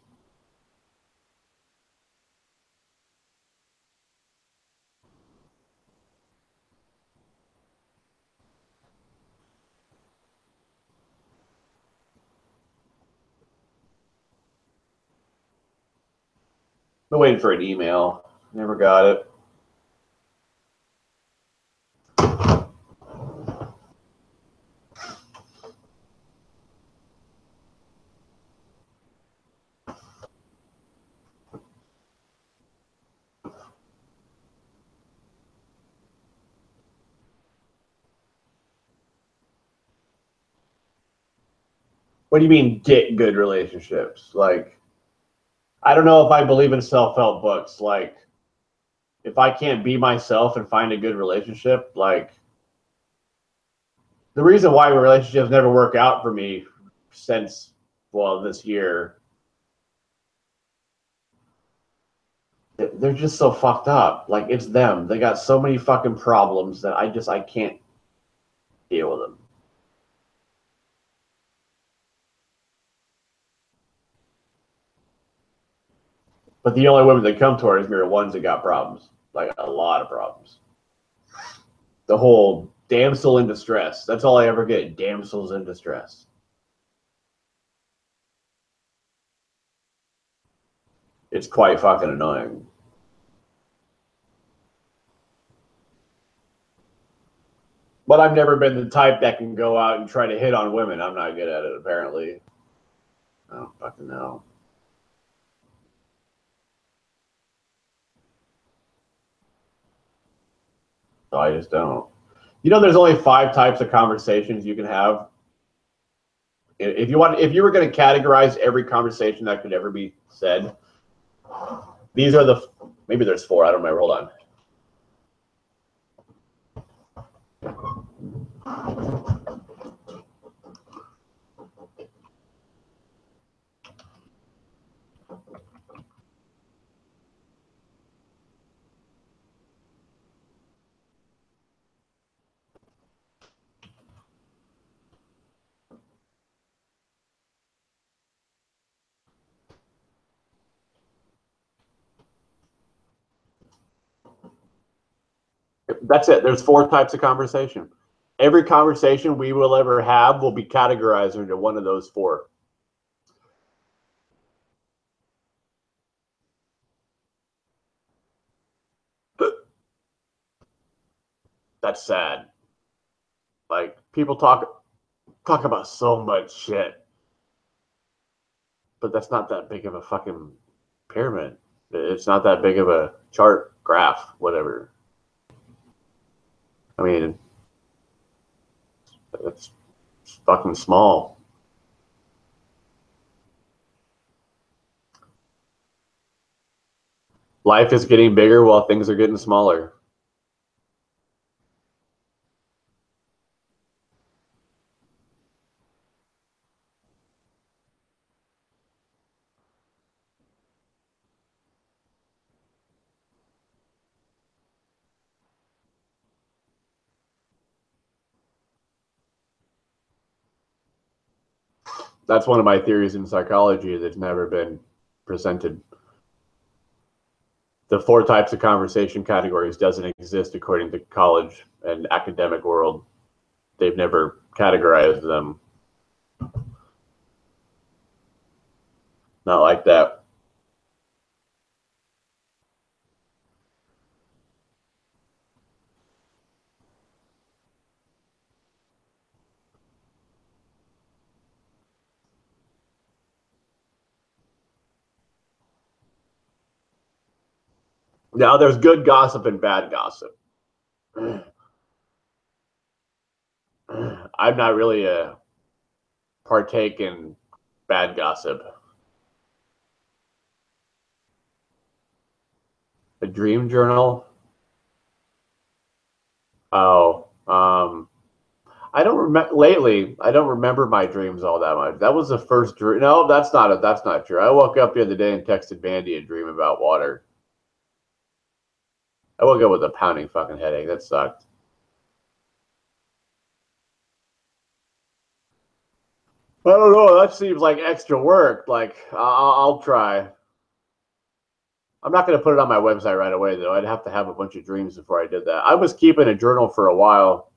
Been waiting for an email. Never got it. What do you mean get good relationships? Like, I don't know if I believe in self-help books. Like, if I can't be myself and find a good relationship, like, the reason why relationships never work out for me since, well, this year, they're just so fucked up. Like, it's them. They got so many fucking problems that I can't deal with them. But the only women that come towards me are ones that got problems, like a lot of problems. The whole damsel in distress. That's all I ever get. Damsels in distress. It's quite fucking annoying. But I've never been the type that can go out and try to hit on women. I'm not good at it, apparently. I don't fucking know. So I just don't. You know, there's only 5 types of conversations you can have. If you were going to categorize every conversation that could ever be said, these are maybe there's 4. I don't remember. Hold on. That's it. There's 4 types of conversation. Every conversation we will ever have will be categorized into one of those 4. That's sad. Like, people talk about so much shit, but that's not that big of a fucking pyramid. It's not that big of a chart, graph, whatever. I mean, it's fucking small. Life is getting bigger while things are getting smaller. That's one of my theories in psychology that's never been presented. the 4 types of conversation categories doesn't exist according to college and academic world. They've never categorized them. Not like that. Now, there's good gossip and bad gossip. I'm not really a partake in bad gossip. A dream journal? Oh, I don't remember lately. I don't remember my dreams all that much. That was the first dream. No, that's not true. I woke up the other day and texted Bandy a dream about water. I woke up with a pounding fucking headache. That sucked. I don't know. That seems like extra work. Like I'll try. I'm not going to put it on my website right away though. I'd have to have a bunch of dreams before I did that. I was keeping a journal for a while.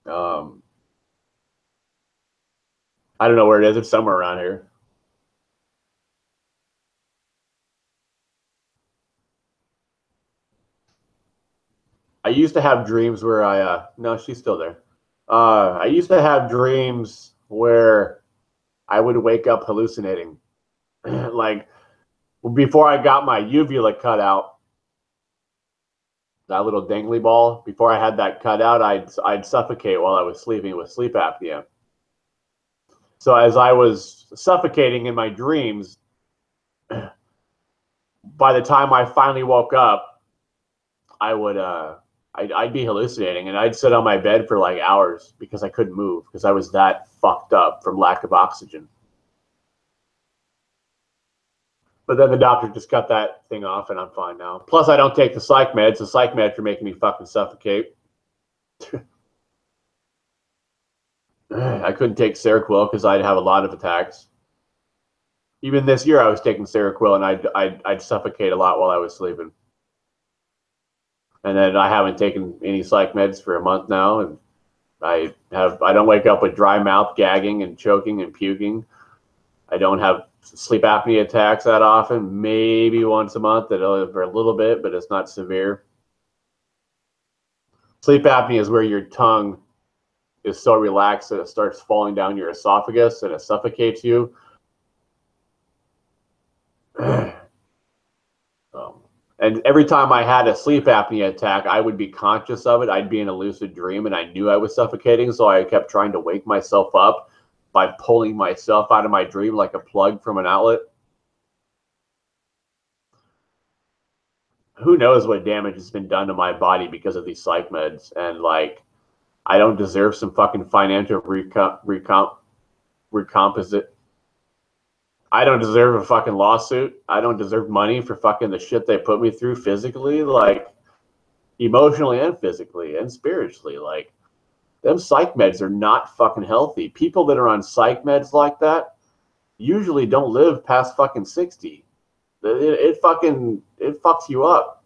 I don't know where it is. It's somewhere around here. I used to have dreams where no, she's still there. I used to have dreams where I would wake up hallucinating. Like before I got my uvula cut out, that little dangly ball, before I had that cut out, I'd suffocate while I was sleeping with sleep apnea. So as I was suffocating in my dreams, by the time I finally woke up, I would I'd be hallucinating, and I'd sit on my bed for like hours because I couldn't move because I was that fucked up from lack of oxygen. But then the doctor just cut that thing off, and I'm fine now. Plus, I don't take the psych meds. The psych meds are making me fucking suffocate. I couldn't take Seroquel because I'd have a lot of attacks. Even this year, I was taking Seroquel, and I'd suffocate a lot while I was sleeping. And then I haven't taken any psych meds for a month now, and I don't wake up with dry mouth, gagging, and choking and puking. I don't have sleep apnea attacks that often. Maybe once a month, for a little bit, but it's not severe. Sleep apnea is where your tongue is so relaxed that it starts falling down your esophagus and it suffocates you. And every time I had a sleep apnea attack, I would be conscious of it. I'd be in a lucid dream, and I knew I was suffocating, so I kept trying to wake myself up by pulling myself out of my dream like a plug from an outlet. Who knows what damage has been done to my body because of these psych meds, and like I don't deserve some fucking financial recomposite. I don't deserve a fucking lawsuit. I don't deserve money for fucking the shit they put me through physically, like emotionally and physically and spiritually. Like them psych meds are not fucking healthy. People that are on psych meds like that usually don't live past fucking 60. It fucks you up.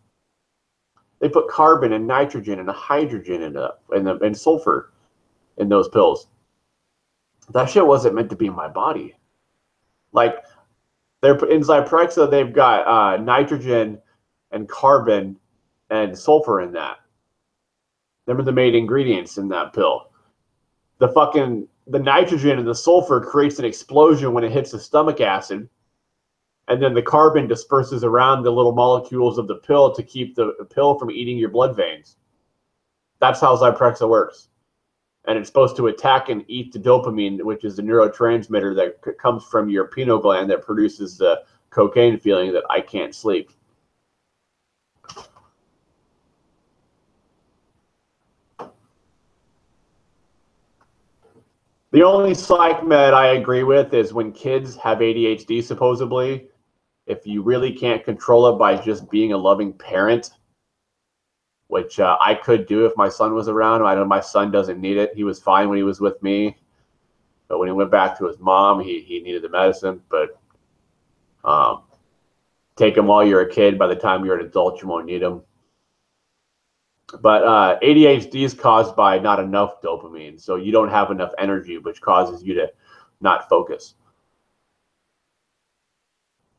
They put carbon and nitrogen and hydrogen and sulfur in those pills. That shit wasn't meant to be in my body. Like in Zyprexa, they've got nitrogen and carbon and sulfur in that. Them are the main ingredients in that pill. The nitrogen and the sulfur creates an explosion when it hits the stomach acid, and then the carbon disperses around the little molecules of the pill to keep the pill from eating your blood veins. That's how Zyprexa works. And it's supposed to attack and eat the dopamine, which is the neurotransmitter that comes from your pineal gland that produces the cocaine feeling that I can't sleep. The only psych med I agree with is when kids have ADHD, supposedly, if you really can't control it by just being a loving parent, which I could do if my son was around. I know my son doesn't need it. He was fine when he was with me. But when he went back to his mom, he needed the medicine. But take them while you're a kid. By the time you're an adult, you won't need them. But ADHD is caused by not enough dopamine. So you don't have enough energy, which causes you to not focus.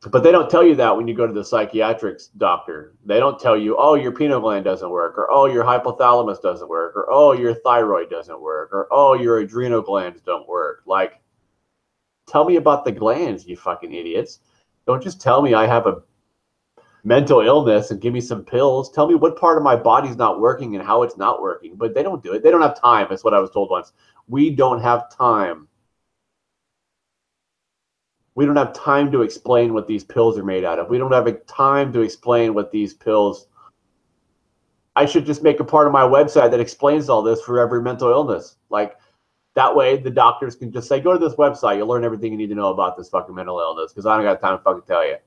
But they don't tell you that when you go to the psychiatric doctor. They don't tell you, oh, your pineal gland doesn't work, or oh, your hypothalamus doesn't work, or oh, your thyroid doesn't work, or oh, your adrenal glands don't work. Like, tell me about the glands, you fucking idiots. Don't just tell me I have a mental illness and give me some pills. Tell me what part of my body's not working and how it's not working. But they don't do it. They don't have time. That's what I was told once. We don't have time. We don't have time to explain what these pills are made out of. We don't have time to explain what these pills. I should just make a part of my website that explains all this for every mental illness. Like, that way the doctors can just say, go to this website. You'll learn everything you need to know about this fucking mental illness, because I don't got time to fucking tell you.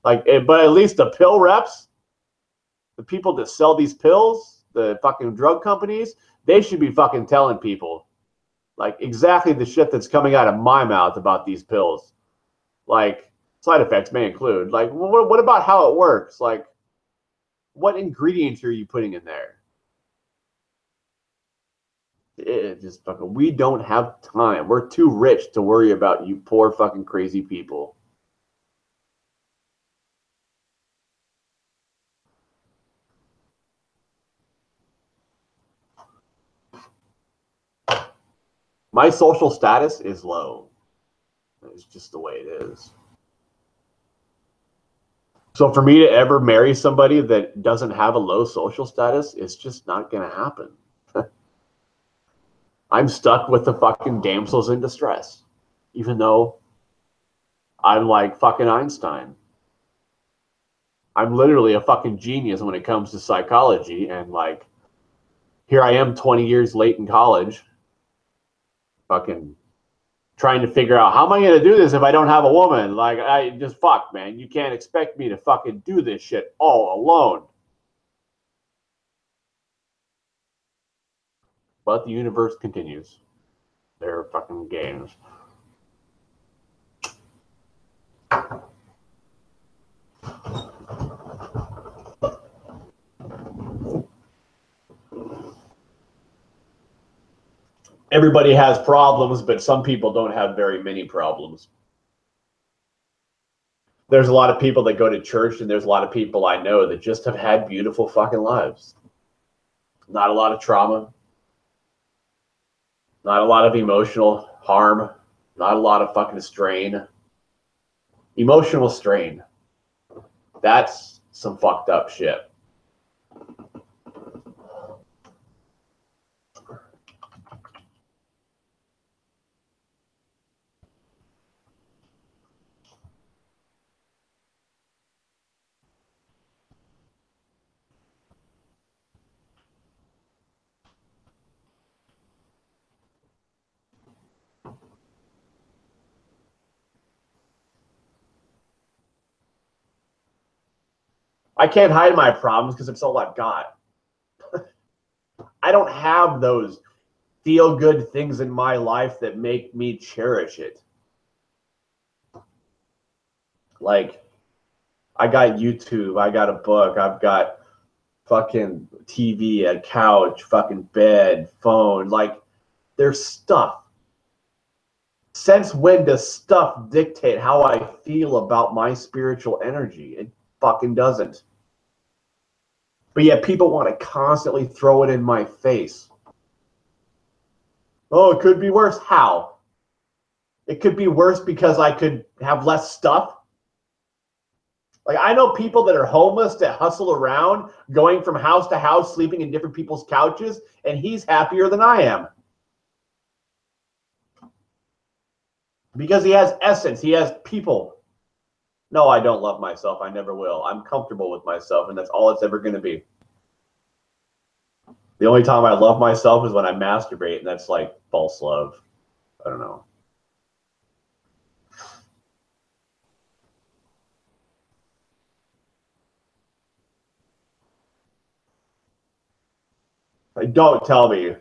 Like, but at least the pill reps, the people that sell these pills, the fucking drug companies, they should be fucking telling people, like, exactly the shit that's coming out of my mouth about these pills. Like, side effects may include. Like, what about how it works? Like, what ingredients are you putting in there? It just fucking, we don't have time. We're too rich to worry about you poor fucking crazy people. My social status is low. It's just the way it is. So for me to ever marry somebody that doesn't have a low social status, it's just not going to happen. I'm stuck with the fucking damsels in distress, even though I'm like fucking Einstein. I'm literally a fucking genius when it comes to psychology, and like, here I am 20 years late in college, fucking trying to figure out, how am I going to do this if I don't have a woman? Like, I just, fuck, man, you can't expect me to fucking do this shit all alone. But the universe continues their fucking games. Everybody has problems, but some people don't have very many problems. There's a lot of people that go to church, and there's a lot of people I know that just have had beautiful fucking lives. Not a lot of trauma. Not a lot of emotional harm. Not a lot of fucking strain. Emotional strain. That's some fucked up shit. I can't hide my problems because it's all I've got. I don't have those feel-good things in my life that make me cherish it. Like, I got YouTube, I got a book, I've got fucking TV, a couch, fucking bed, phone. Like, there's stuff. Since when does stuff dictate how I feel about my spiritual energy? It fucking doesn't. But yet people want to constantly throw it in my face. Oh, it could be worse. How? It could be worse because I could have less stuff. Like, I know people that are homeless that hustle around, going from house to house, sleeping in different people's couches, and he's happier than I am. Because he has essence, he has people. No, I don't love myself. I never will. I'm comfortable with myself, and that's all it's ever going to be. The only time I love myself is when I masturbate, and that's like false love. I don't know. Don't tell me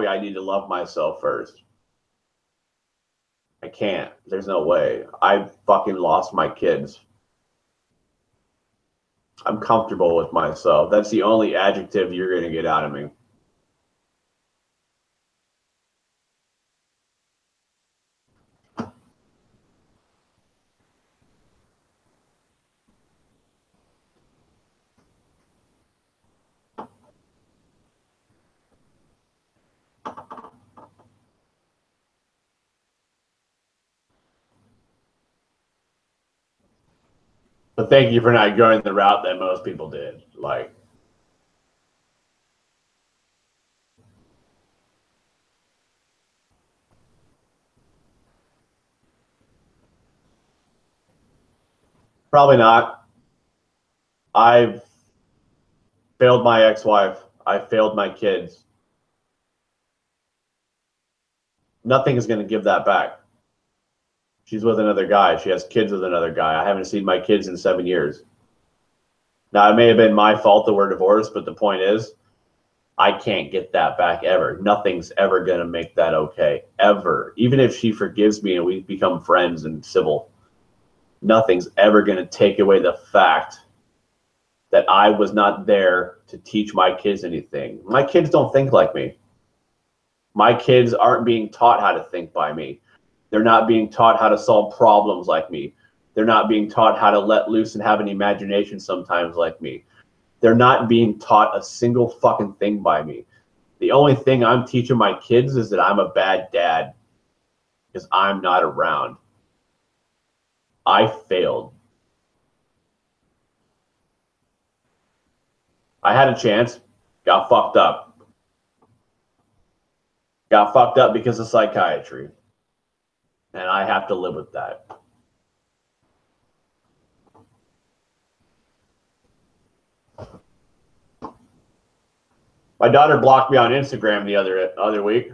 I need to love myself first. I can't. There's no way. I fucking lost my kids. I'm comfortable with myself. That's the only adjective you're going to get out of me. But thank you for not going the route that most people did. Like, probably not. I've failed my ex-wife. I failed my kids. Nothing is going to give that back. She's with another guy. She has kids with another guy. I haven't seen my kids in 7 years. Now, it may have been my fault that we're divorced, but the point is, I can't get that back ever. Nothing's ever going to make that okay, ever. Even if she forgives me and we become friends and civil, nothing's ever going to take away the fact that I was not there to teach my kids anything. My kids don't think like me. My kids aren't being taught how to think by me. They're not being taught how to solve problems like me. They're not being taught how to let loose and have an imagination sometimes like me. They're not being taught a single fucking thing by me. The only thing I'm teaching my kids is that I'm a bad dad because I'm not around. I failed. I had a chance, got fucked up. Got fucked up because of psychiatry. And I have to live with that. My daughter blocked me on Instagram the other week.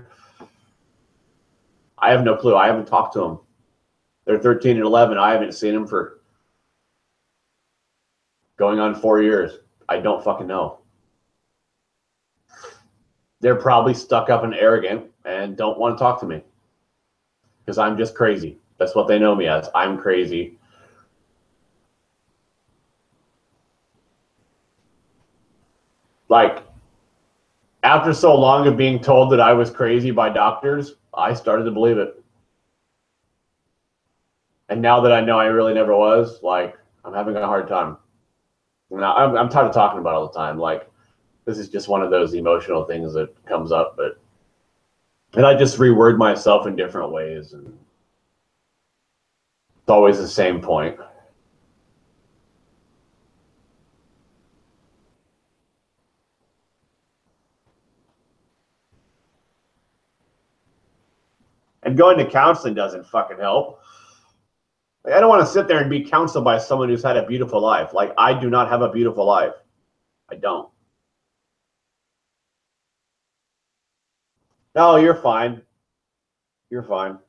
I have no clue. I haven't talked to them. They're 13 and 11. I haven't seen them for going on 4 years. I don't fucking know. They're probably stuck up and arrogant and don't want to talk to me because I'm just crazy. That's what they know me as. I'm crazy. Like, after so long of being told that I was crazy by doctors, I started to believe it. And now that I know I really never was, like, I'm having a hard time. I'm tired of talking about it all the time. Like, this is just one of those emotional things that comes up, and I just reword myself in different ways, and it's always the same point. And going to counseling doesn't fucking help. Like, I don't want to sit there and be counseled by someone who's had a beautiful life. Like, I do not have a beautiful life. I don't. No, you're fine. You're fine.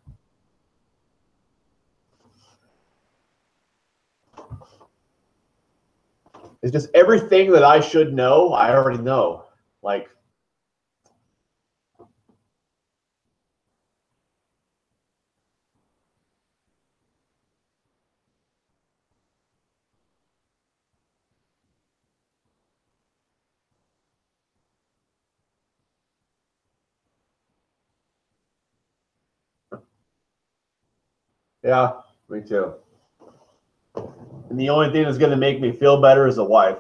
It's just everything that I should know, I already know. Like, yeah, me too. And the only thing that's going to make me feel better is a wife.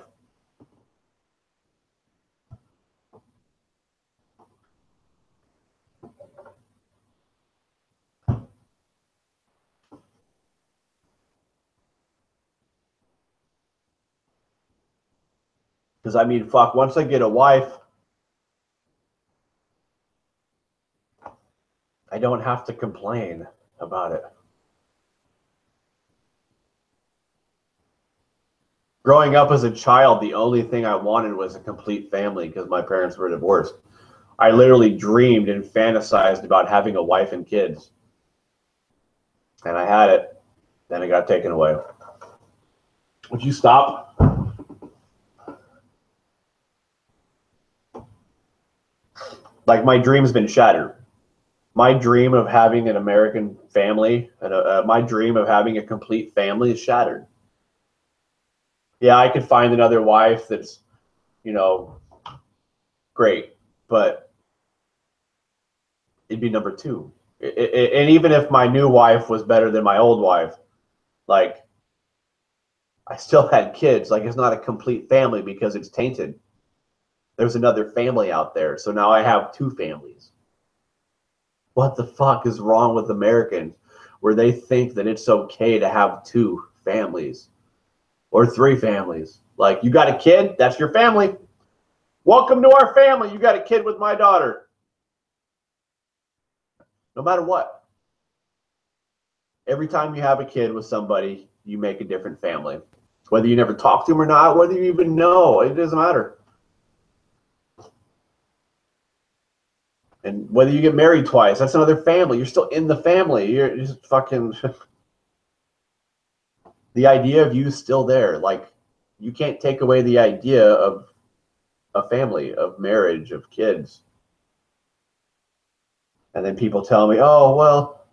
Because, I mean, fuck, once I get a wife, I don't have to complain about it. Growing up as a child, the only thing I wanted was a complete family because my parents were divorced. I literally dreamed and fantasized about having a wife and kids. And I had it. Then it got taken away. Would you stop? Like, my dream's been shattered. My dream of having an American family and my dream of having a complete family is shattered. Yeah, I could find another wife that's, you know, great, but it'd be number two. And even if my new wife was better than my old wife, like, I still had kids. Like, it's not a complete family because it's tainted. There's another family out there. So now I have two families. What the fuck is wrong with Americans where they think that it's okay to have two families or three families? Like, you got a kid, that's your family. Welcome to our family. You got a kid with my daughter. No matter what. Every time you have a kid with somebody, you make a different family. Whether you never talk to them or not, whether you even know, it doesn't matter. And whether you get married twice, that's another family. You're still in the family. You're just fucking... The idea of you still there. Like, you can't take away the idea of a family, of marriage, of kids. And then people tell me, oh, well,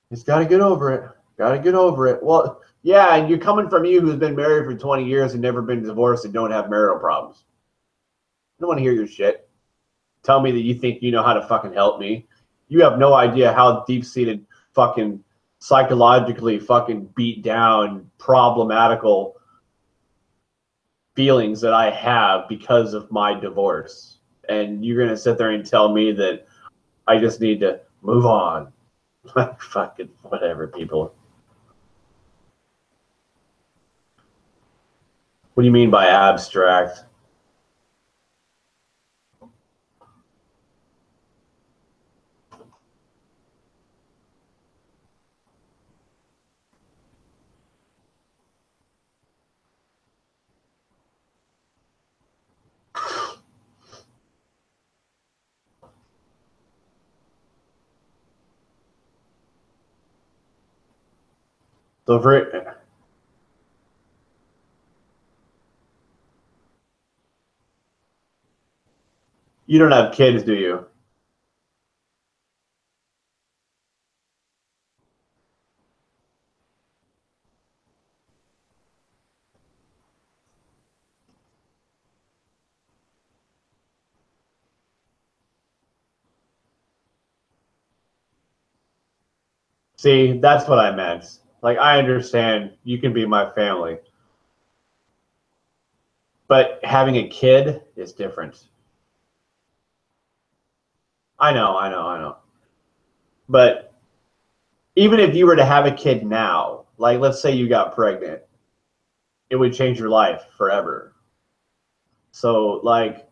he's got to get over it. Got to get over it. Well, yeah, and you're coming from you who's been married for 20 years and never been divorced and don't have marital problems. I don't want to hear your shit. Tell me that you think you know how to fucking help me. You have no idea how deep-seated fucking psychologically fucking beat down problematical feelings that I have because of my divorce. And you're going to sit there and tell me that I just need to move on. Fucking whatever, people. What do you mean by abstract? So for you don't have kids, do you? See, that's what I meant. Like, I understand you can be my family, but having a kid is different. I know. But even if you were to have a kid now, like, let's say you got pregnant, it would change your life forever. So, like,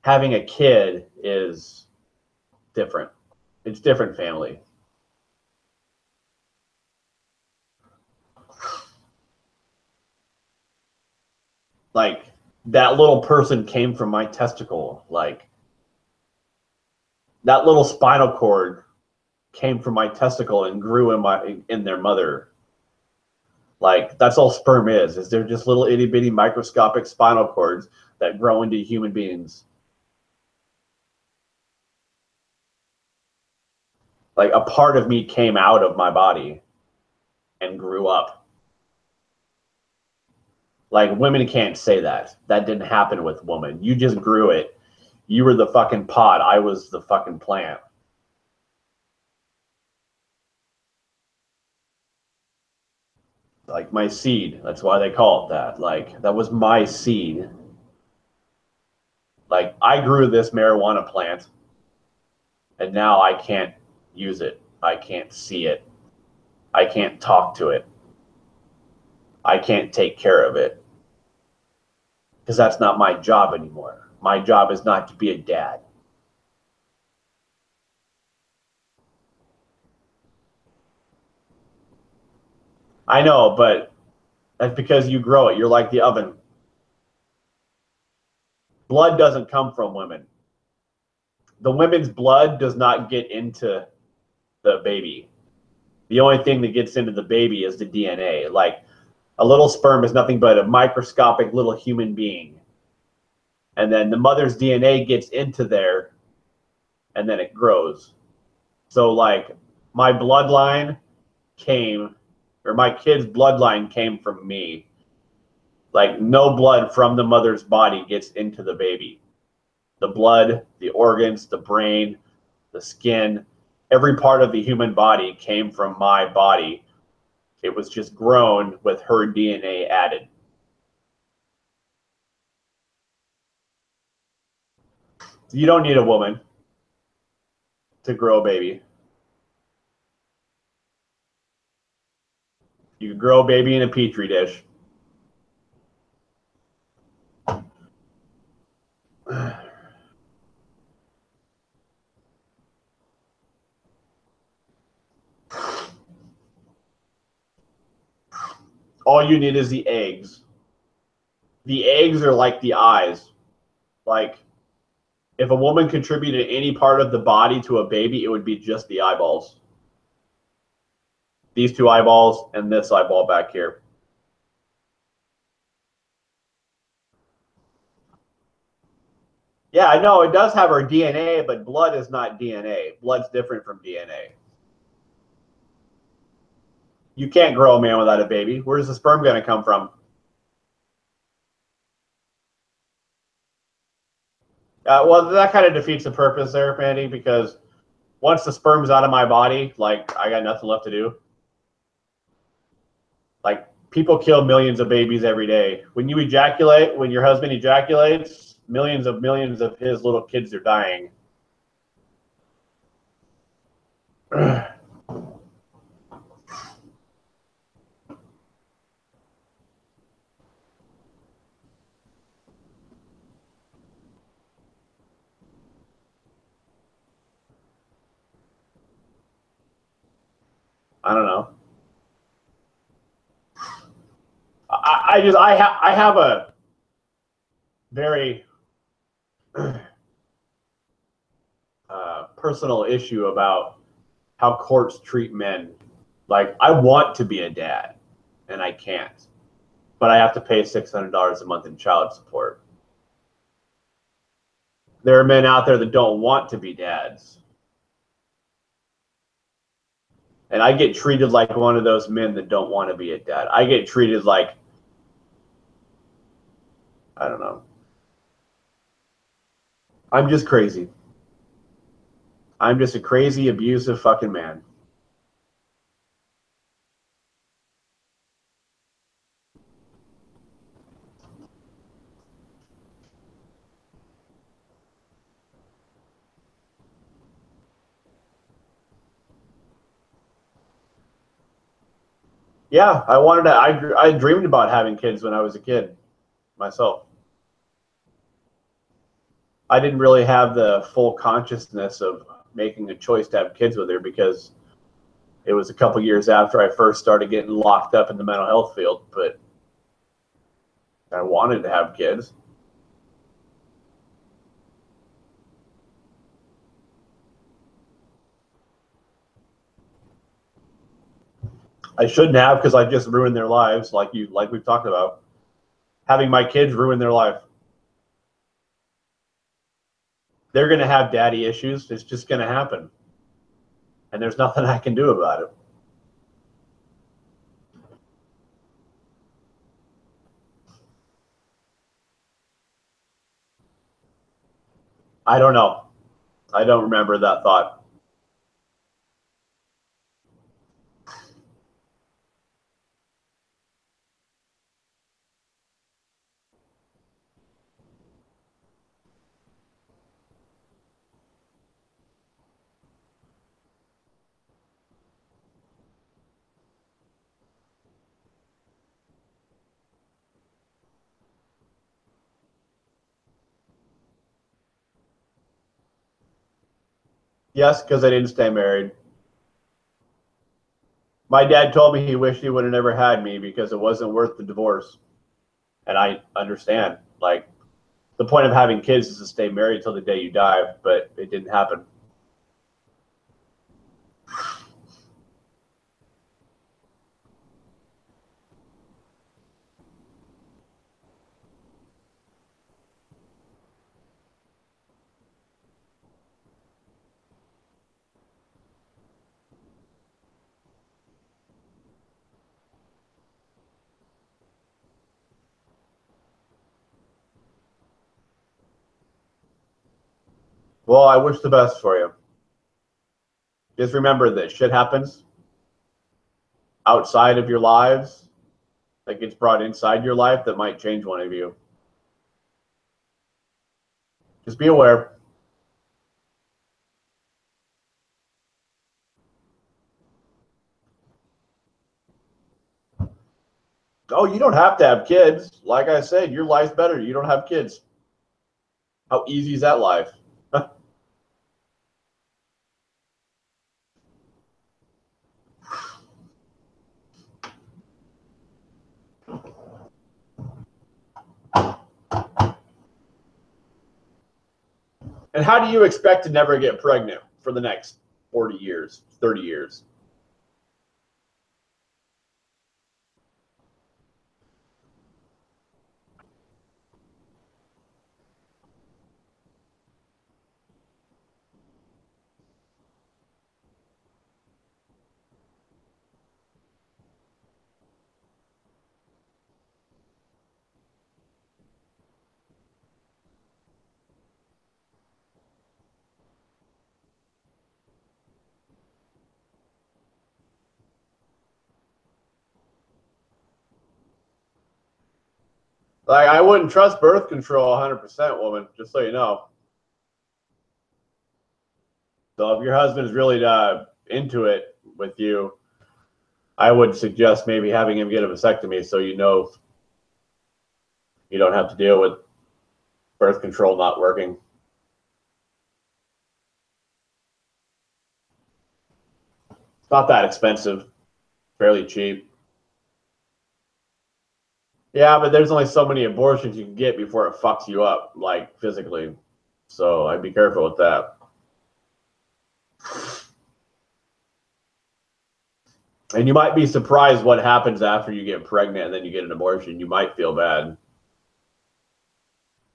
having a kid is different. It's different family. Like, that little person came from my testicle. Like, that little spinal cord came from my testicle and grew in their mother. Like, that's all sperm is they're just little itty bitty microscopic spinal cords that grow into human beings. Like, a part of me came out of my body and grew up. Like, women can't say that. That didn't happen with women. You just grew it. You were the fucking pod. I was the fucking plant. Like, my seed. That's why they call it that. Like, that was my seed. Like, I grew this marijuana plant, and now I can't use it. I can't see it. I can't talk to it. I can't take care of it. Because that's not my job anymore. My job is not to be a dad. I know, but that's because you grow it. You're like the oven. Blood doesn't come from women. The women's blood does not get into the baby. The only thing that gets into the baby is the DNA. Like, a little sperm is nothing but a microscopic little human being. And then the mother's DNA gets into there, and then it grows. So like my bloodline came, or my kid's bloodline came from me. Like no blood from the mother's body gets into the baby. The blood, the organs, the brain, the skin, every part of the human body came from my body. It was just grown with her DNA added. You don't need a woman to grow a baby. You can grow a baby in a petri dish. All you need is the eggs. The eggs are like the eyes. Like if a woman contributed any part of the body to a baby, it would be just the eyeballs. These two eyeballs and this eyeball back here. Yeah, I know it does have our DNA, but blood is not DNA. Blood's different from DNA. You can't grow a man without a baby. Where's the sperm going to come from? Well, that kind of defeats the purpose there, Mandy, because once the sperm's out of my body, like I got nothing left to do. Like people kill millions of babies every day. When you ejaculate, when your husband ejaculates, millions of his little kids are dying. I don't know. I have a very personal issue about how courts treat men. Like I want to be a dad, and I can't, but I have to pay $600 a month in child support. There are men out there that don't want to be dads, and I get treated like one of those men that don't want to be a dad. I get treated like, I don't know. I'm just crazy. I'm just a crazy, abusive fucking man. Yeah, I wanted to. I dreamed about having kids when I was a kid myself. I didn't really have the full consciousness of making a choice to have kids with her because it was a couple years after I first started getting locked up in the mental health field. But I wanted to have kids. I shouldn't have because I just ruined their lives, like we've talked about. Having my kids ruin their life. They're going to have daddy issues. It's just going to happen. And there's nothing I can do about it. I don't know. I don't remember that thought. Yes, because I didn't stay married. My dad told me he wished he would have never had me because it wasn't worth the divorce. And I understand. Like, the point of having kids is to stay married till the day you die, but it didn't happen. Well, I wish the best for you. Just remember that shit happens outside of your lives that gets brought inside your life that might change one of you. Just be aware. Oh, you don't have to have kids. Like I said, your life's better. You don't have kids. How easy is that life? And how do you expect to never get pregnant for the next 40 years, 30 years? Like, I wouldn't trust birth control 100%, woman, just so you know. So if your husband's really into it with you, I would suggest maybe having him get a vasectomy so you know you don't have to deal with birth control not working. It's not that expensive, fairly cheap. Yeah, but there's only so many abortions you can get before it fucks you up, like physically. So I'd be careful with that. And you might be surprised what happens after you get pregnant and then you get an abortion. You might feel bad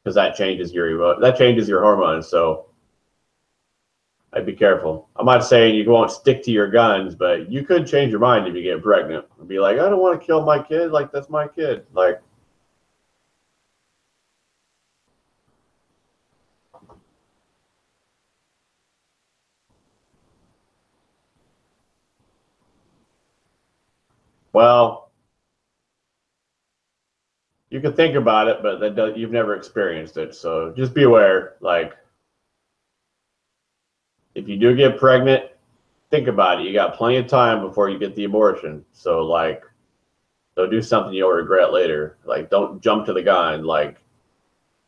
because that changes your hormones. So I'd be careful. I'm not saying you won't stick to your guns, but you could change your mind if you get pregnant and be like, I don't want to kill my kid. Like, that's my kid. Like, well, you can think about it, but you've never experienced it. So just be aware. Like, if you do get pregnant, think about it. You got plenty of time before you get the abortion. So, like, don't do something you'll regret later. Like, don't jump to the gun. Like,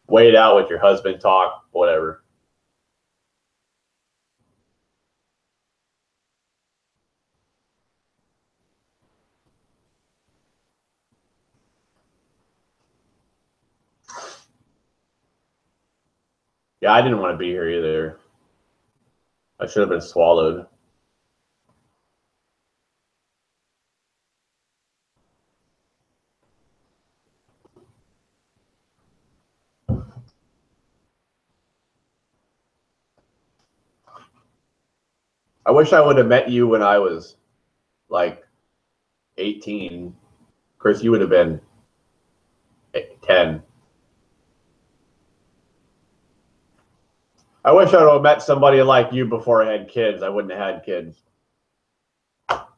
wait it out with your husband, talk, whatever. Yeah, I didn't want to be here either. I should have been swallowed. I wish I would have met you when I was like 18. Chris, you would have been 10. I wish I would have met somebody like you before I had kids. I wouldn't have had kids. But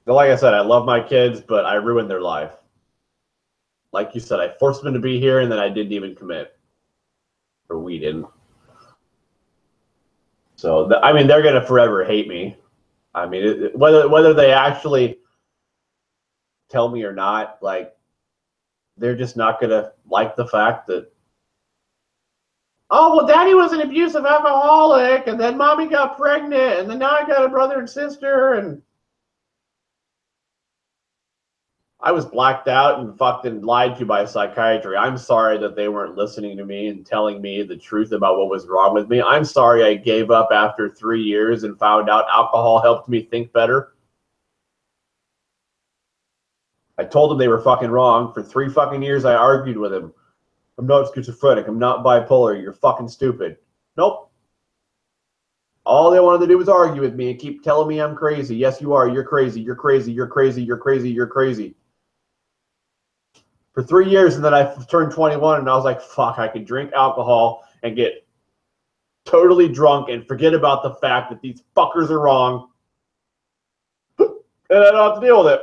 like I said, I love my kids, but I ruined their life. Like you said, I forced them to be here, and then I didn't even commit. Or we didn't. So, I mean, they're going to forever hate me. I mean, whether they actually tell me or not, like, they're just not going to like the fact that, oh, well, daddy was an abusive alcoholic, and then mommy got pregnant, and then now I got a brother and sister, and I was blacked out and fucking lied to by psychiatry. I'm sorry that they weren't listening to me and telling me the truth about what was wrong with me. I'm sorry I gave up after 3 years and found out alcohol helped me think better. I told them they were fucking wrong. For 3 fucking years, I argued with them. I'm not schizophrenic. I'm not bipolar. You're fucking stupid. Nope. All they wanted to do was argue with me and keep telling me I'm crazy. Yes, you are. You're crazy. You're crazy. You're crazy. You're crazy. You're crazy. for 3 years, and then I turned 21, and I was like, fuck, I could drink alcohol and get totally drunk and forget about the fact that these fuckers are wrong, and I don't have to deal with it.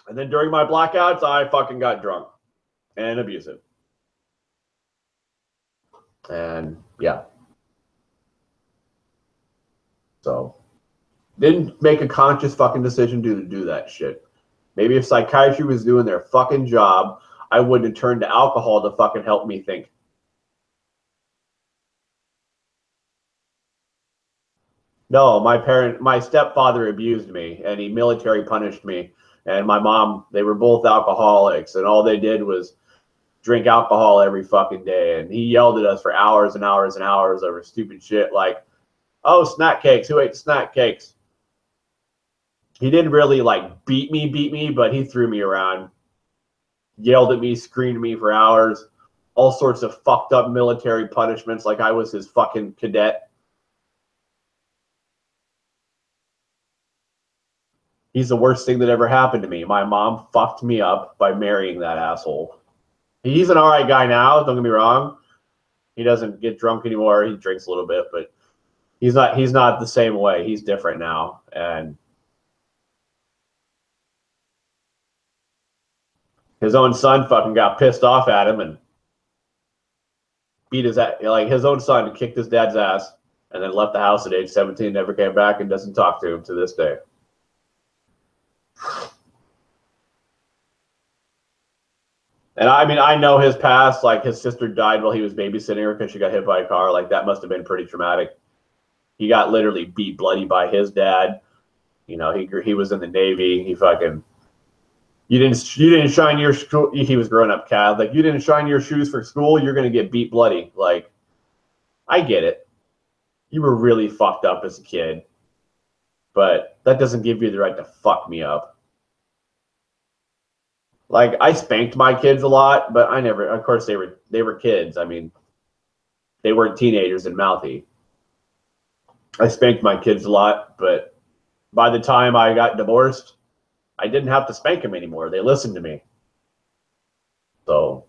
And then during my blackouts, I fucking got drunk and abusive. And yeah. So didn't make a conscious fucking decision to do that shit. Maybe if psychiatry was doing their fucking job, I wouldn't have turned to alcohol to fucking help me think. No, my stepfather abused me, and he military punished me. And my mom, they were both alcoholics, and all they did was drink alcohol every fucking day. And he yelled at us for hours and hours and hours over stupid shit like, oh, snack cakes, who ate the snack cakes? He didn't really like beat me, but he threw me around, yelled at me, screamed at me for hours, all sorts of fucked up military punishments like I was his fucking cadet. He's the worst thing that ever happened to me. My mom fucked me up by marrying that asshole. He's an all right guy now, don't get me wrong. He doesn't get drunk anymore. He drinks a little bit, but he's not the same way. He's different now. And his own son fucking got pissed off at him and beat his ass. Like his own son kicked his dad's ass and then left the house at age 17, never came back, and doesn't talk to him to this day. And I mean, I know his past. Like his sister died while he was babysitting her because she got hit by a car. Like that must have been pretty traumatic. He got literally beat bloody by his dad. You know, he was in the Navy. He fucking you didn't shine your school. He was growing up Catholic. You didn't shine your shoes for school. You're gonna get beat bloody. Like I get it. You were really fucked up as a kid, but that doesn't give you the right to fuck me up. Like I spanked my kids a lot, but I never. Of course, they were kids. I mean, they weren't teenagers and mouthy. I spanked my kids a lot, but by the time I got divorced, I didn't have to spank them anymore. They listened to me. So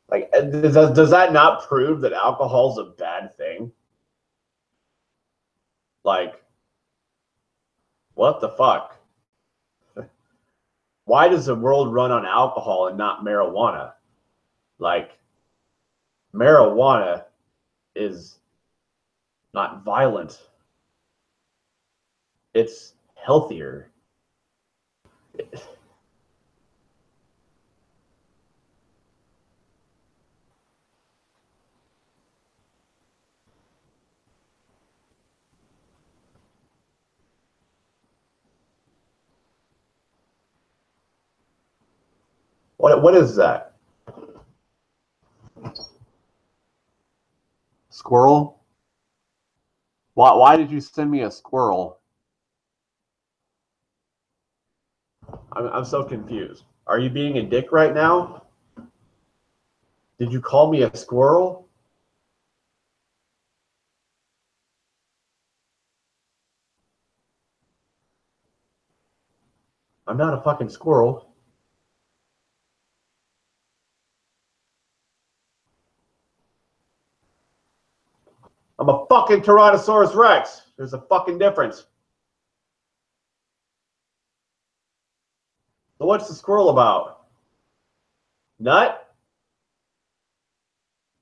like, does that not prove that alcohol's a bad thing? Like, what the fuck? Why does the world run on alcohol and not marijuana? Like, marijuana is not violent. It's healthier. What is that? Squirrel? Why did you send me a squirrel? I'm so confused. Are you being a dick right now? Did you call me a squirrel? I'm not a fucking squirrel. I'm a fucking Tyrannosaurus Rex. There's a fucking difference. So what's the squirrel about? Nut?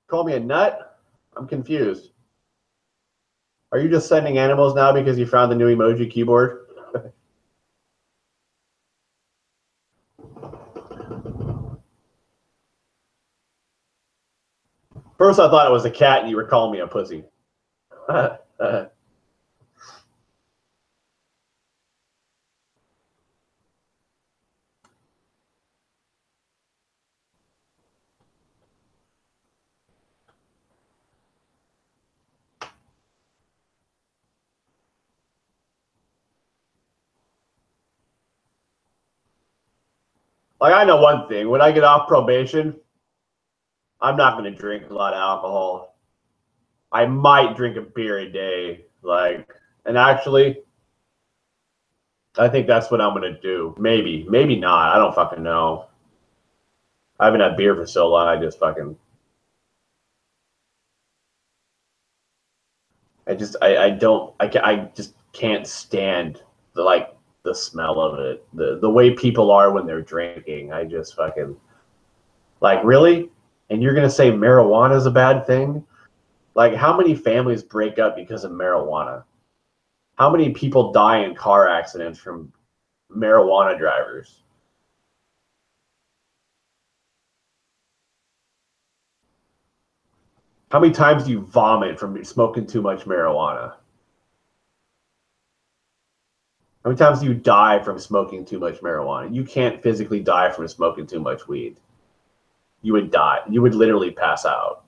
Call me a nut? I'm confused. Are you just sending animals now because you found the new emoji keyboard? First I thought it was a cat and you were calling me a pussy. Like, I know one thing. When I get off probation, I'm not going to drink a lot of alcohol. I might drink a beer a day. Like, and actually, I think that's what I'm going to do. Maybe. Maybe not. I don't fucking know. I haven't had beer for so long. I just fucking... I just can't stand the smell of it. The way people are when they're drinking. I just fucking... Like, really? And you're going to say marijuana is a bad thing? Like, how many families break up because of marijuana? How many people die in car accidents from marijuana drivers? How many times do you vomit from smoking too much marijuana? How many times do you die from smoking too much marijuana? You can't physically die from smoking too much weed. You would die. You would literally pass out.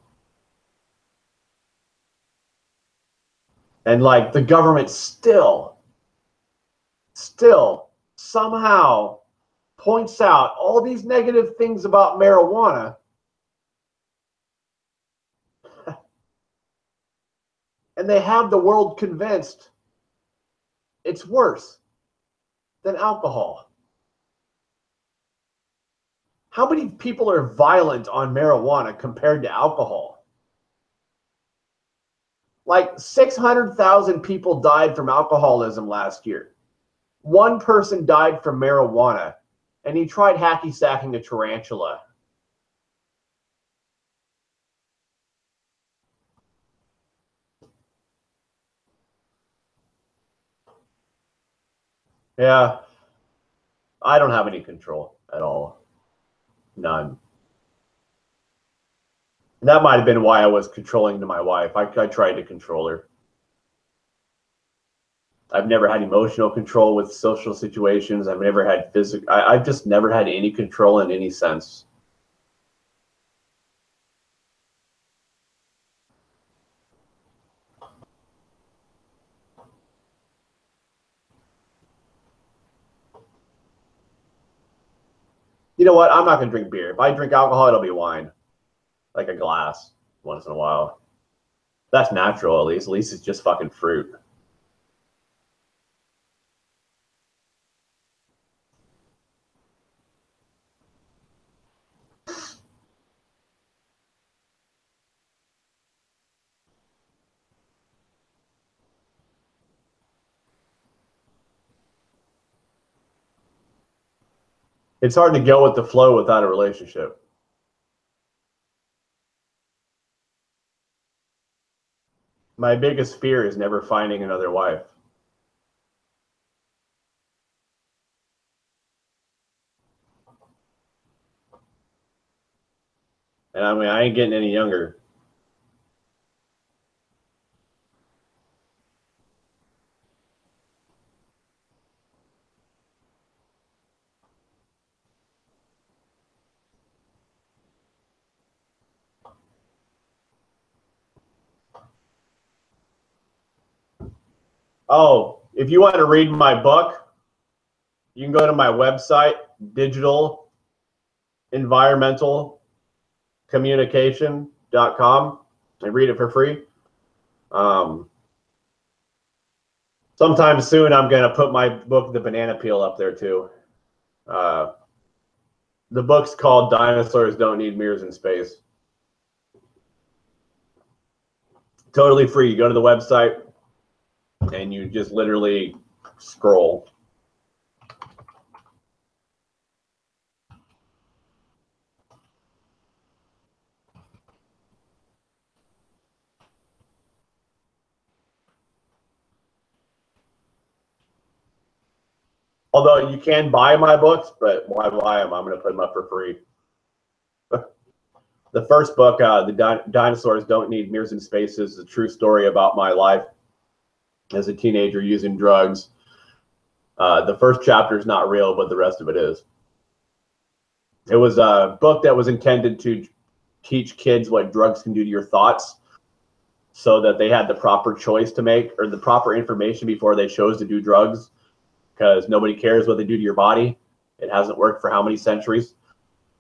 And like the government still somehow points out all these negative things about marijuana. And they have the world convinced it's worse than alcohol. How many people are violent on marijuana compared to alcohol? Like 600,000 people died from alcoholism last year. One person died from marijuana, and he tried hacky sacking a tarantula. Yeah, I don't have any control at all. None. And that might have been why I was controlling to my wife. I tried to control her. I've never had emotional control with social situations. I've never had physical. I've just never had any control in any sense. You know what? I'm not going to drink beer. If I drink alcohol, it'll be wine, like a glass once in a while. That's natural, at least. At least it's just fucking fruit. It's hard to go with the flow without a relationship. My biggest fear is never finding another wife. And I mean, I ain't getting any younger. Oh, if you want to read my book, you can go to my website, Digital Environmental Communication.com, and read it for free. Sometime soon, I'm going to put my book, The Banana Peel, up there too. The book's called Dinosaurs Don't Need Mirrors in Space. Totally free. You go to the website and you just literally scroll. Although you can buy my books, but why buy them? I'm going to put them up for free. The first book, The Dinosaurs Don't Need Mirrors in Space, is a true story about my life as a teenager using drugs. The first chapter is not real, but the rest of it is. It was a book that was intended to teach kids what drugs can do to your thoughts so that they had the proper choice to make, or the proper information before they chose to do drugs, because nobody cares what they do to your body. It hasn't worked for how many centuries?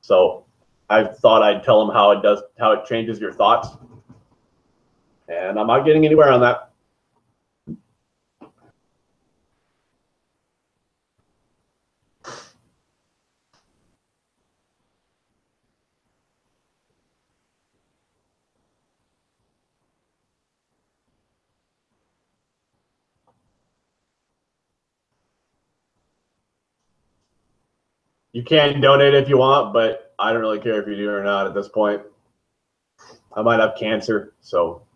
So I thought I'd tell them how it changes your thoughts. And I'm not getting anywhere on that. You can donate if you want, but I don't really care if you do or not at this point. I might have cancer, so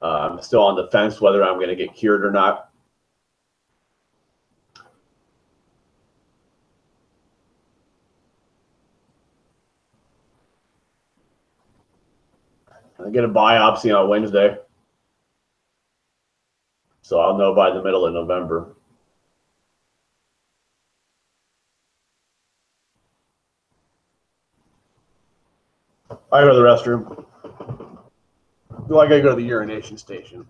I'm still on the fence whether I'm going to get cured or not. I get a biopsy on Wednesday, so I'll know by the middle of November. I go to the restroom. Do I gotta go to the urination station?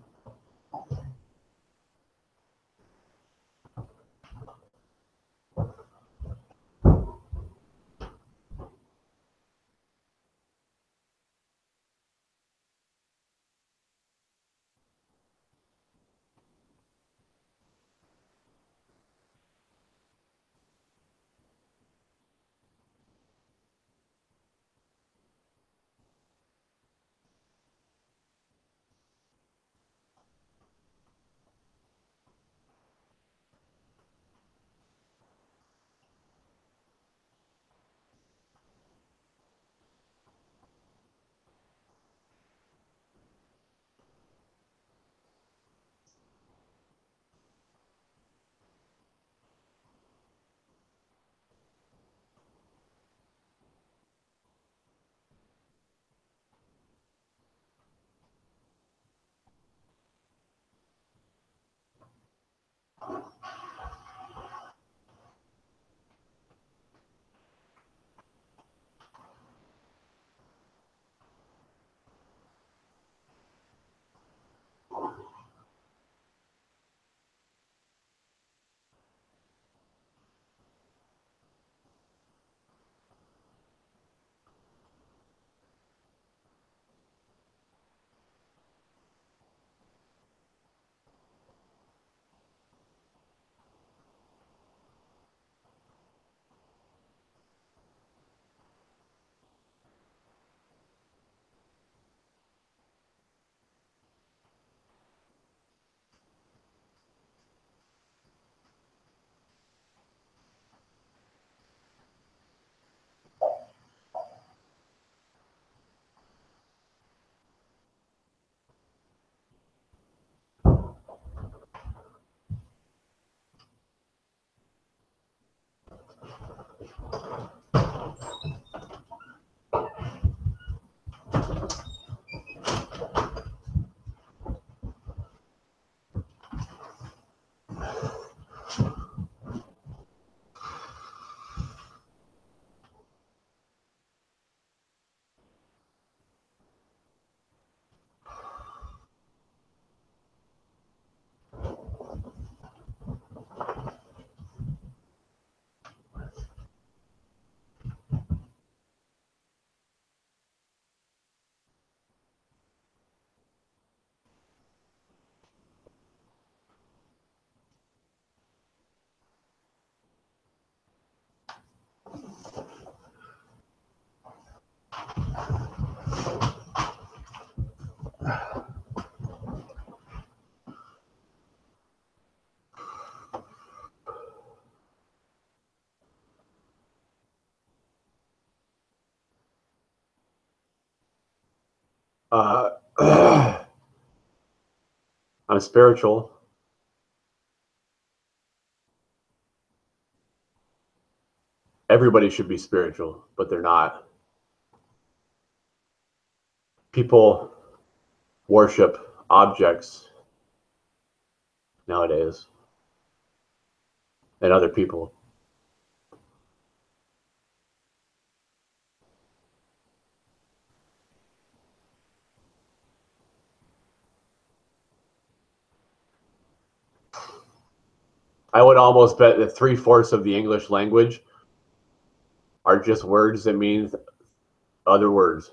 I'm spiritual. Everybody should be spiritual, but they're not. People worship objects nowadays and other people. I would almost bet that 3/4 of the English language are just words that mean other words.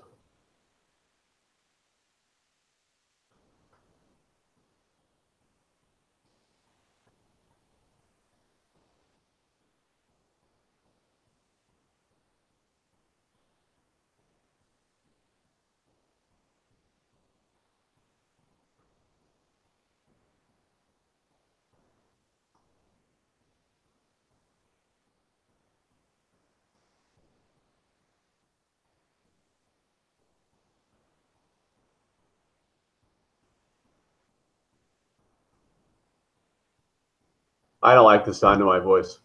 I don't like the sound of my voice.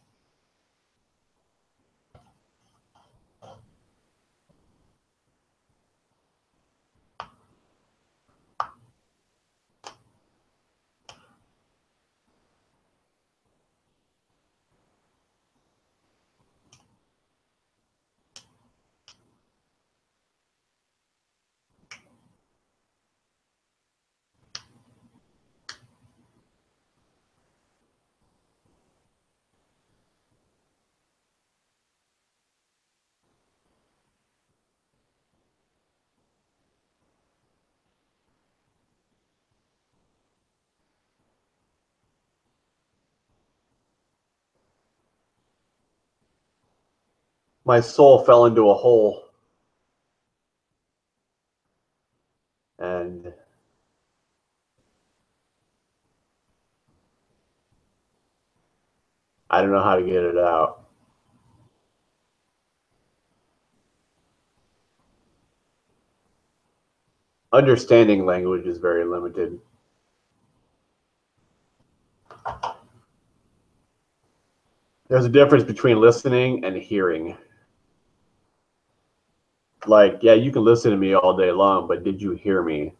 My soul fell into a hole, and I don't know how to get it out. Understanding language is very limited. There's a difference between listening and hearing. Like, yeah, you can listen to me all day long, but did you hear me?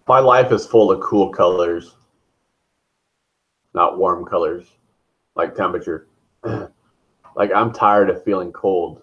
My life is full of cool colors, not warm colors, like temperature. Like, I'm tired of feeling cold.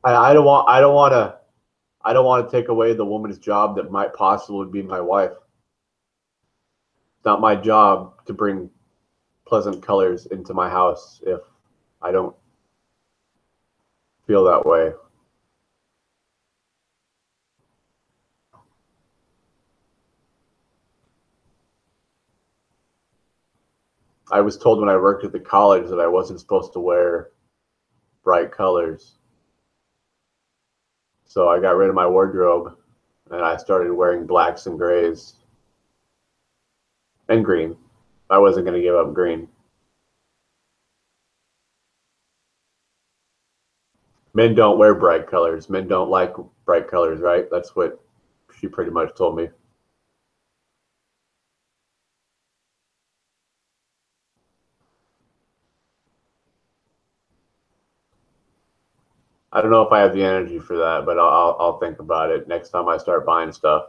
I don't want to take away the woman's job that might possibly be my wife. It's not my job to bring pleasant colors into my house if I don't feel that way. I was told when I worked at the college that I wasn't supposed to wear bright colors. So I got rid of my wardrobe and I started wearing blacks and grays and green. I wasn't going to give up green. Men don't wear bright colors. Men don't like bright colors, right? That's what she pretty much told me. I don't know if I have the energy for that, but I'll think about it next time I start buying stuff.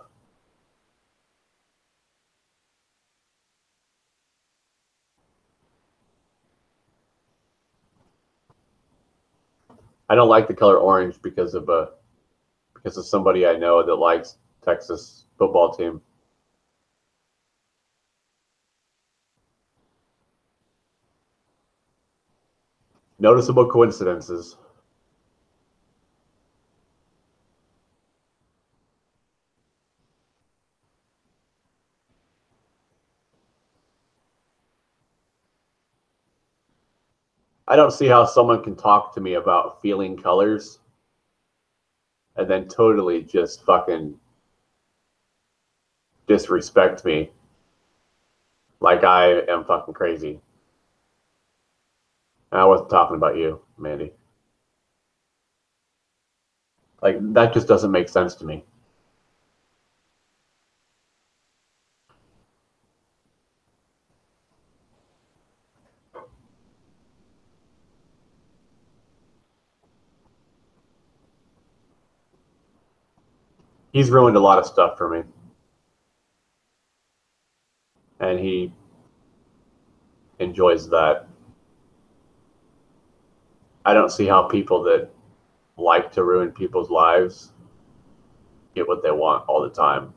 I don't like the color orange because of somebody I know that likes Texas football team. Noticeable coincidences. I don't see how someone can talk to me about feeling colors and then totally just fucking disrespect me like I am fucking crazy. And I wasn't talking about you, Mandy. Like, that just doesn't make sense to me. He's ruined a lot of stuff for me. And he enjoys that. I don't see how people that like to ruin people's lives get what they want all the time.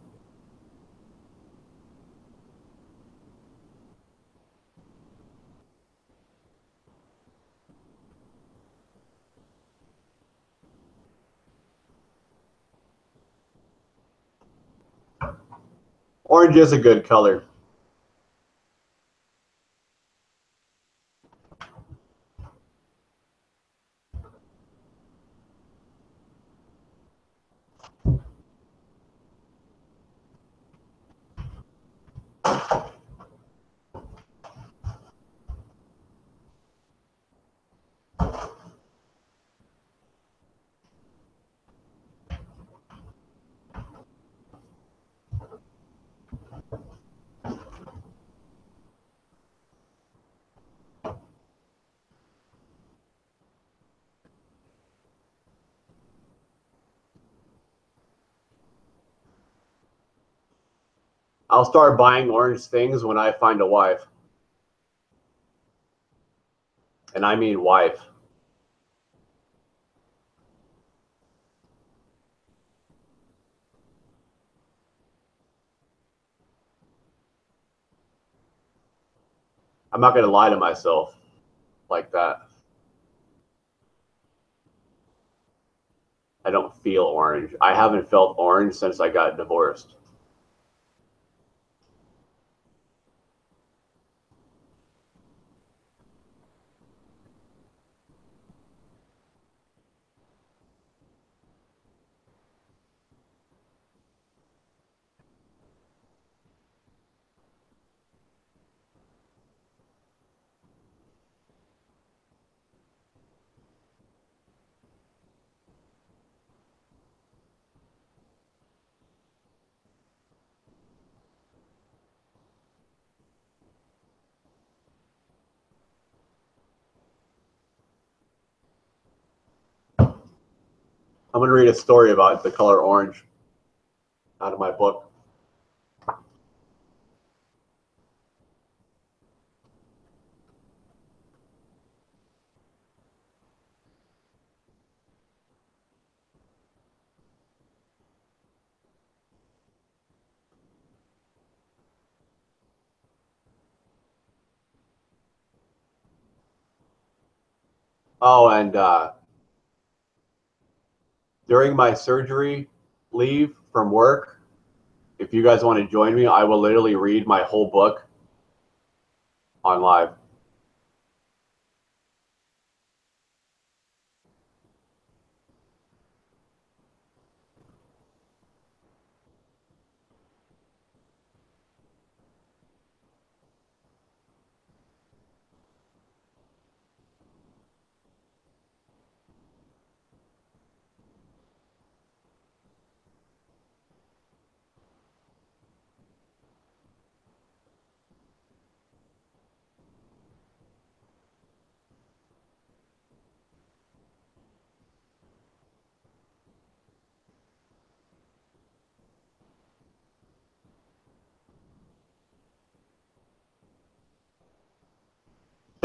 Orange is a good color. I'll start buying orange things when I find a wife. And I mean wife. I'm not going to lie to myself like that. I don't feel orange. I haven't felt orange since I got divorced. I'm going to read a story about the color orange out of my book. Oh, and during my surgery leave from work, if you guys want to join me, I will literally read my whole book on live.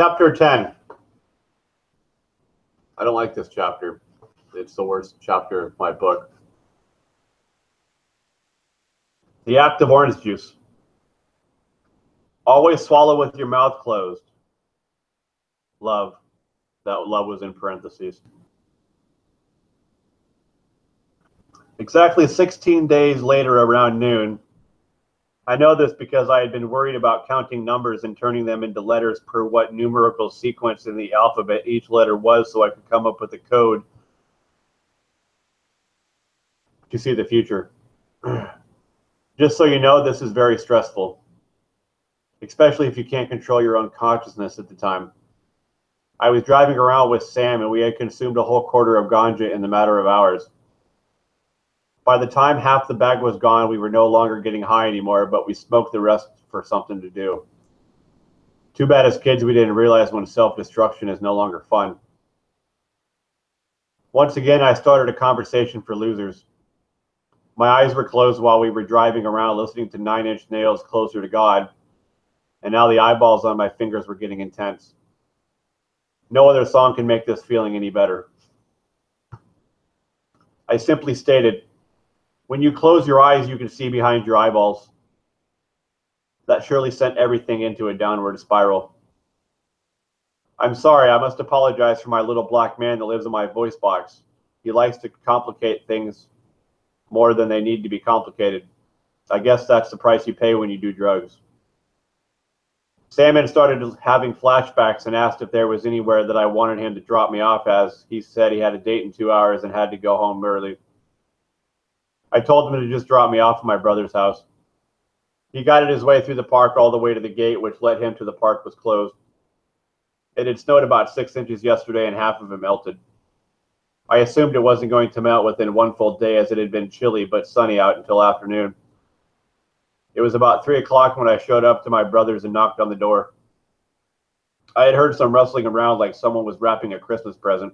Chapter 10. I don't like this chapter. It's the worst chapter of my book. The act of orange juice. Always swallow with your mouth closed. Love. That love was in parentheses. Exactly 16 days later, around noon. I know this because I had been worried about counting numbers and turning them into letters per what numerical sequence in the alphabet each letter was, so I could come up with a code to see the future. Just so you know, this is very stressful, especially if you can't control your own consciousness at the time. I was driving around with Sam, and we had consumed a whole quarter of ganja in the matter of hours. By the time half the bag was gone, we were no longer getting high anymore, but we smoked the rest for something to do. Too bad as kids we didn't realize when self-destruction is no longer fun. Once again, I started a conversation for losers. My eyes were closed while we were driving around listening to Nine Inch Nails' Closer to God, and now the eyeballs on my fingers were getting intense. No other song can make this feeling any better. I simply stated, when you close your eyes, you can see behind your eyeballs. That surely sent everything into a downward spiral. I'm sorry, I must apologize for my little black man that lives in my voice box. He likes to complicate things more than they need to be complicated. I guess that's the price you pay when you do drugs. Sam had started having flashbacks and asked if there was anywhere that I wanted him to drop me off, as he said he had a date in 2 hours and had to go home early. I told him to just drop me off at my brother's house. He guided his way through the park all the way to the gate, which led him to the park was closed. It had snowed about 6 inches yesterday and half of it melted. I assumed it wasn't going to melt within one full day, as it had been chilly but sunny out until afternoon. It was about 3 o'clock when I showed up to my brother's and knocked on the door. I had heard some rustling around like someone was wrapping a Christmas present.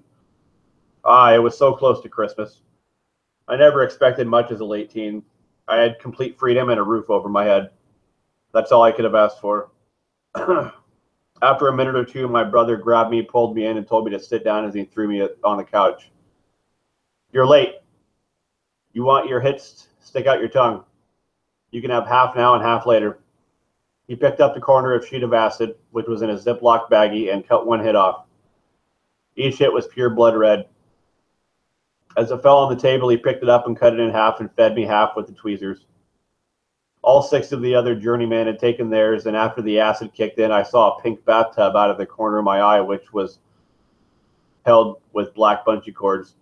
It was so close to Christmas. I never expected much as a late teen. I had complete freedom and a roof over my head. That's all I could have asked for. After a minute or two, my brother grabbed me, pulled me in, and told me to sit down as he threw me on the couch. You're late. You want your hits? Stick out your tongue. You can have half now and half later. He picked up the corner of sheet of acid, which was in a Ziploc baggie, and cut one hit off. Each hit was pure blood red. As it fell on the table, he picked it up and cut it in half and fed me half with the tweezers. All 6 of the other journeymen had taken theirs, and after the acid kicked in, I saw a pink bathtub out of the corner of my eye, which was held with black bungee cords.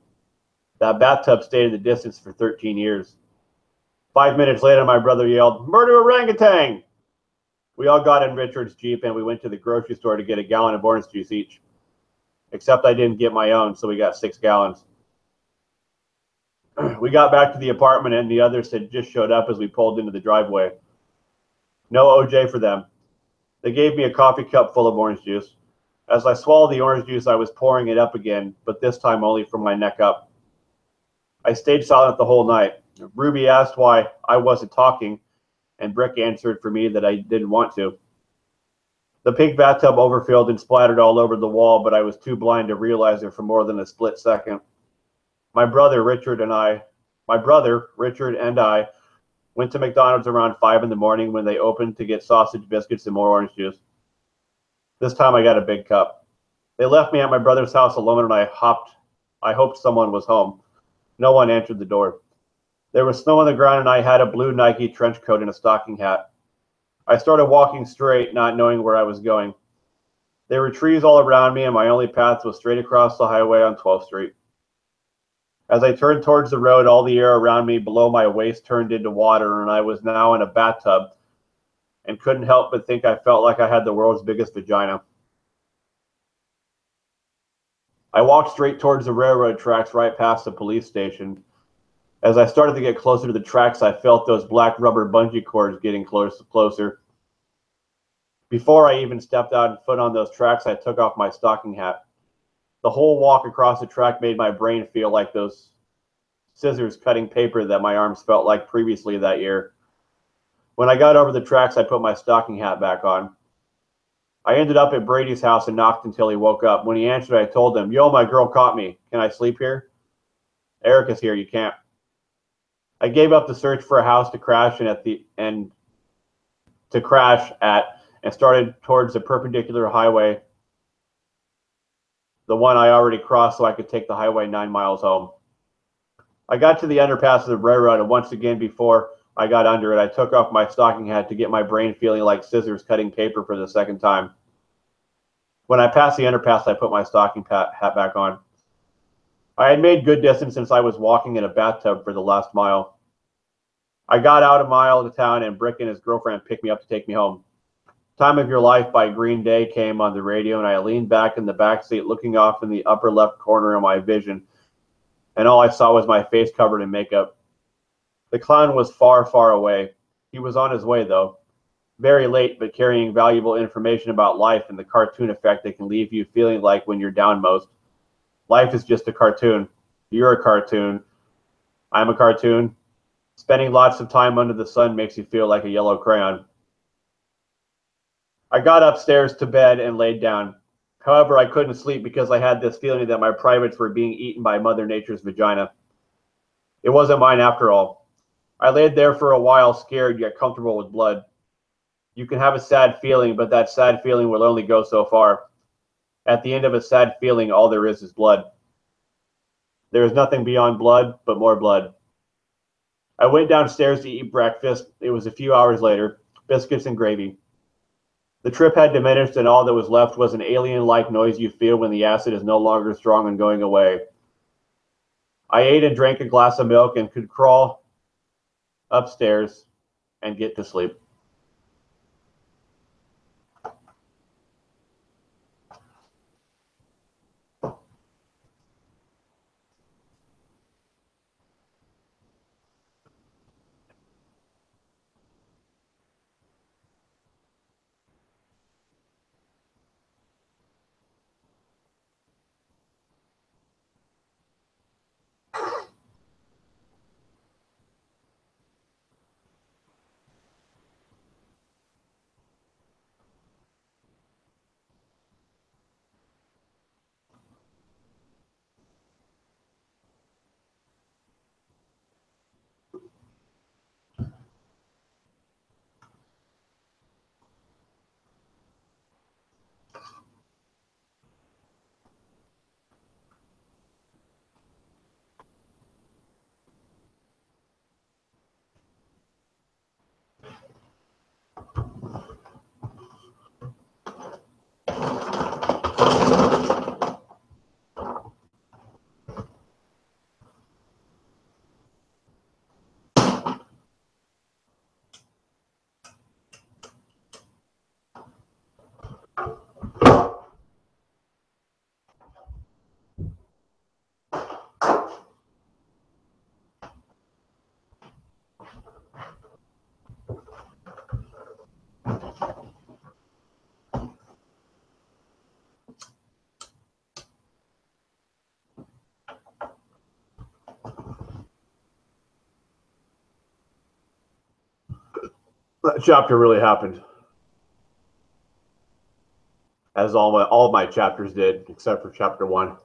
That bathtub stayed in the distance for 13 years. 5 minutes later, my brother yelled, "Murder orangutan!" We all got in Richard's Jeep, and we went to the grocery store to get a gallon of orange juice each. Except I didn't get my own, so we got 6 gallons. We got back to the apartment, and the others had just showed up as we pulled into the driveway. No OJ for them. They gave me a coffee cup full of orange juice. As I swallowed the orange juice, I was pouring it up again, but this time only from my neck up. I stayed silent the whole night. Ruby asked why I wasn't talking, and Brick answered for me that I didn't want to. The pink bathtub overfilled and splattered all over the wall, but I was too blind to realize it for more than a split second. My brother, Richard, and I went to McDonald's around 5 in the morning when they opened to get sausage biscuits and more orange juice. This time I got a big cup. They left me at my brother's house alone, and I hoped someone was home. No one answered the door. There was snow on the ground, and I had a blue Nike trench coat and a stocking hat. I started walking straight, not knowing where I was going. There were trees all around me, and my only path was straight across the highway on 12th Street. As I turned towards the road, all the air around me below my waist turned into water, and I was now in a bathtub and couldn't help but think I felt like I had the world's biggest vagina. I walked straight towards the railroad tracks right past the police station. As I started to get closer to the tracks, I felt those black rubber bungee cords getting closer. Before I even stepped out and foot on those tracks, I took off my stocking hat. The whole walk across the track made my brain feel like those scissors cutting paper that my arms felt like previously that year. When I got over the tracks, I put my stocking hat back on. I ended up at Brady's house and knocked until he woke up. When he answered, I told him, "Yo, my girl caught me. Can I sleep here?" "Erica's here. You can't." I gave up the search for a house to crash and started towards the perpendicular highway, the one I already crossed, so I could take the highway 9 miles home. I got to the underpass of the railroad, and once again, before I got under it, I took off my stocking hat to get my brain feeling like scissors cutting paper for the second time. When I passed the underpass, I put my stocking hat back on. I had made good distance since I was walking in a bathtub for the last mile. I got out a mile of the town, and Brick and his girlfriend picked me up to take me home. "Time of Your Life" by Green Day came on the radio, and I leaned back in the back seat, looking off in the upper left corner of my vision, and all I saw was my face covered in makeup. The clown was far, far away. He was on his way, though. Very late, but carrying valuable information about life and the cartoon effect it can leave you feeling like when you're down most. Life is just a cartoon. You're a cartoon. I'm a cartoon. Spending lots of time under the sun makes you feel like a yellow crayon. I got upstairs to bed and laid down. However, I couldn't sleep because I had this feeling that my privates were being eaten by Mother Nature's vagina. It wasn't mine after all. I laid there for a while, scared yet comfortable with blood. You can have a sad feeling, but that sad feeling will only go so far. At the end of a sad feeling, all there is blood. There is nothing beyond blood, but more blood. I went downstairs to eat breakfast. It was a few hours later, biscuits and gravy. The trip had diminished, and all that was left was an alien-like noise you feel when the acid is no longer strong and going away. I ate and drank a glass of milk and could crawl upstairs and get to sleep. That chapter really happened, as all my chapters did, except for chapter 1.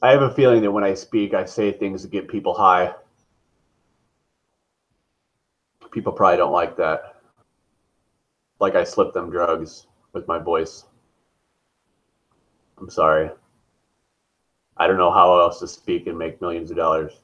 I have a feeling that when I speak, I say things that get people high. People probably don't like that. Like I slip them drugs with my voice. I'm sorry. I don't know how else to speak and make millions of dollars.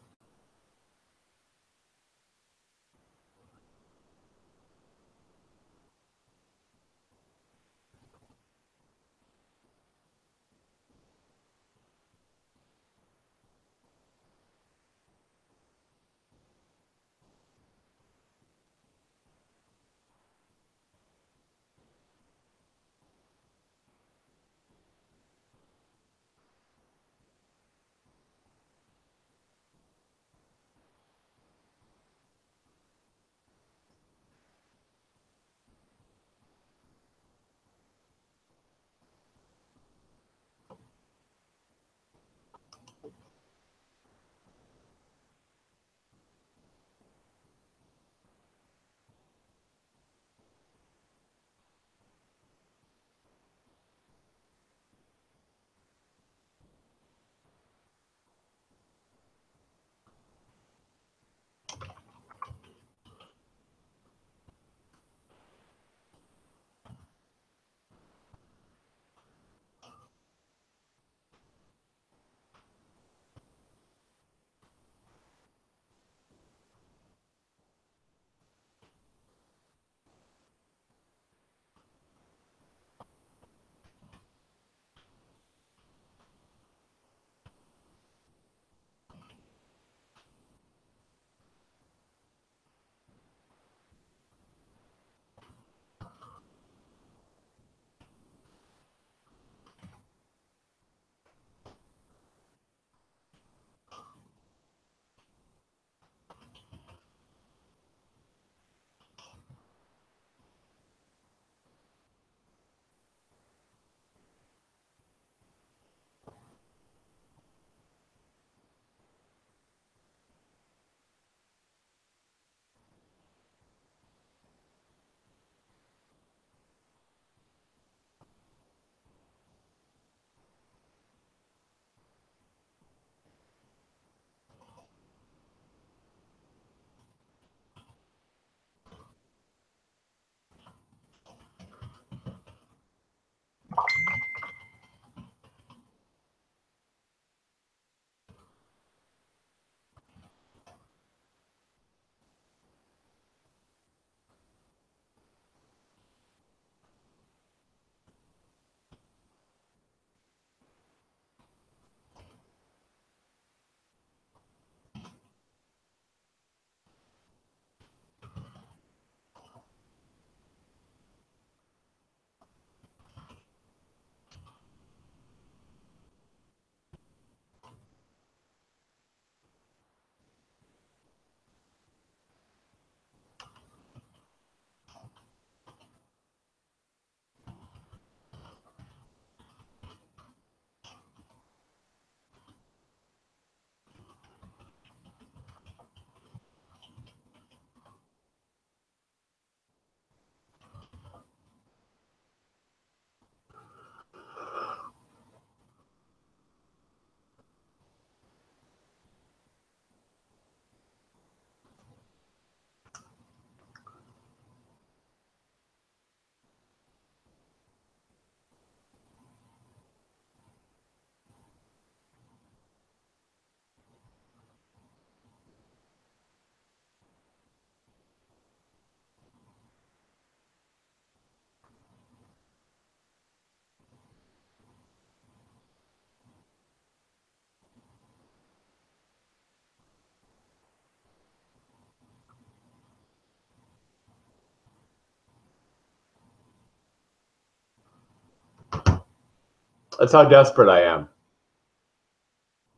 That's how desperate I am.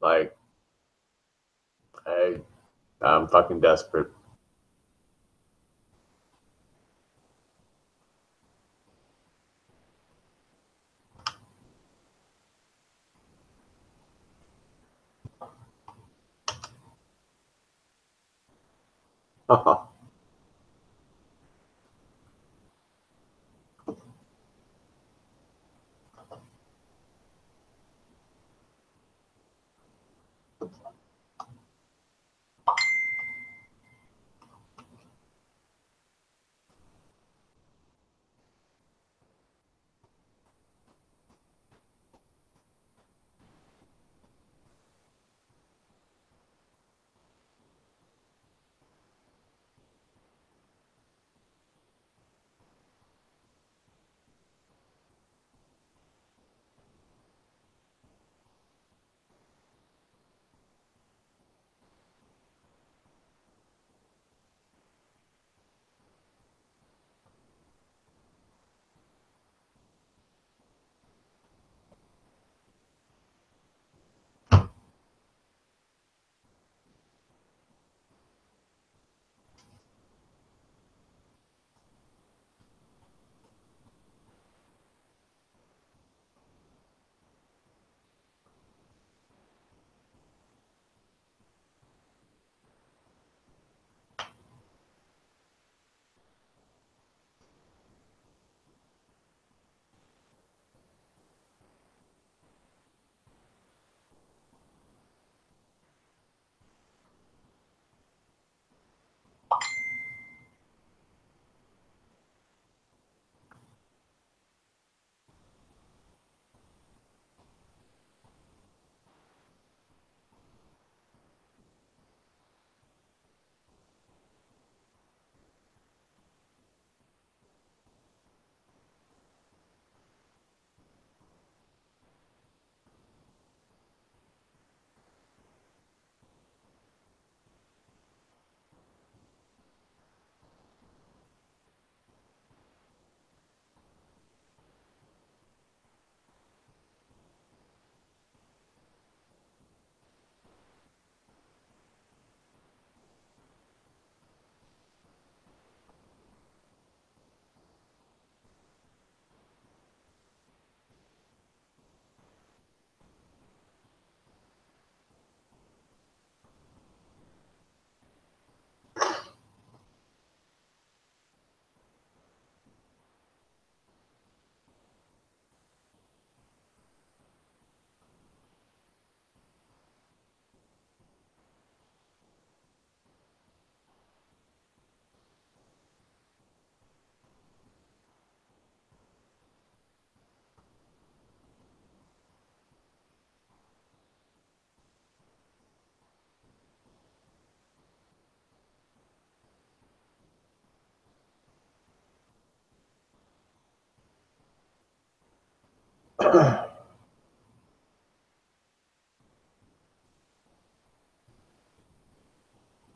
Like, I'm fucking desperate.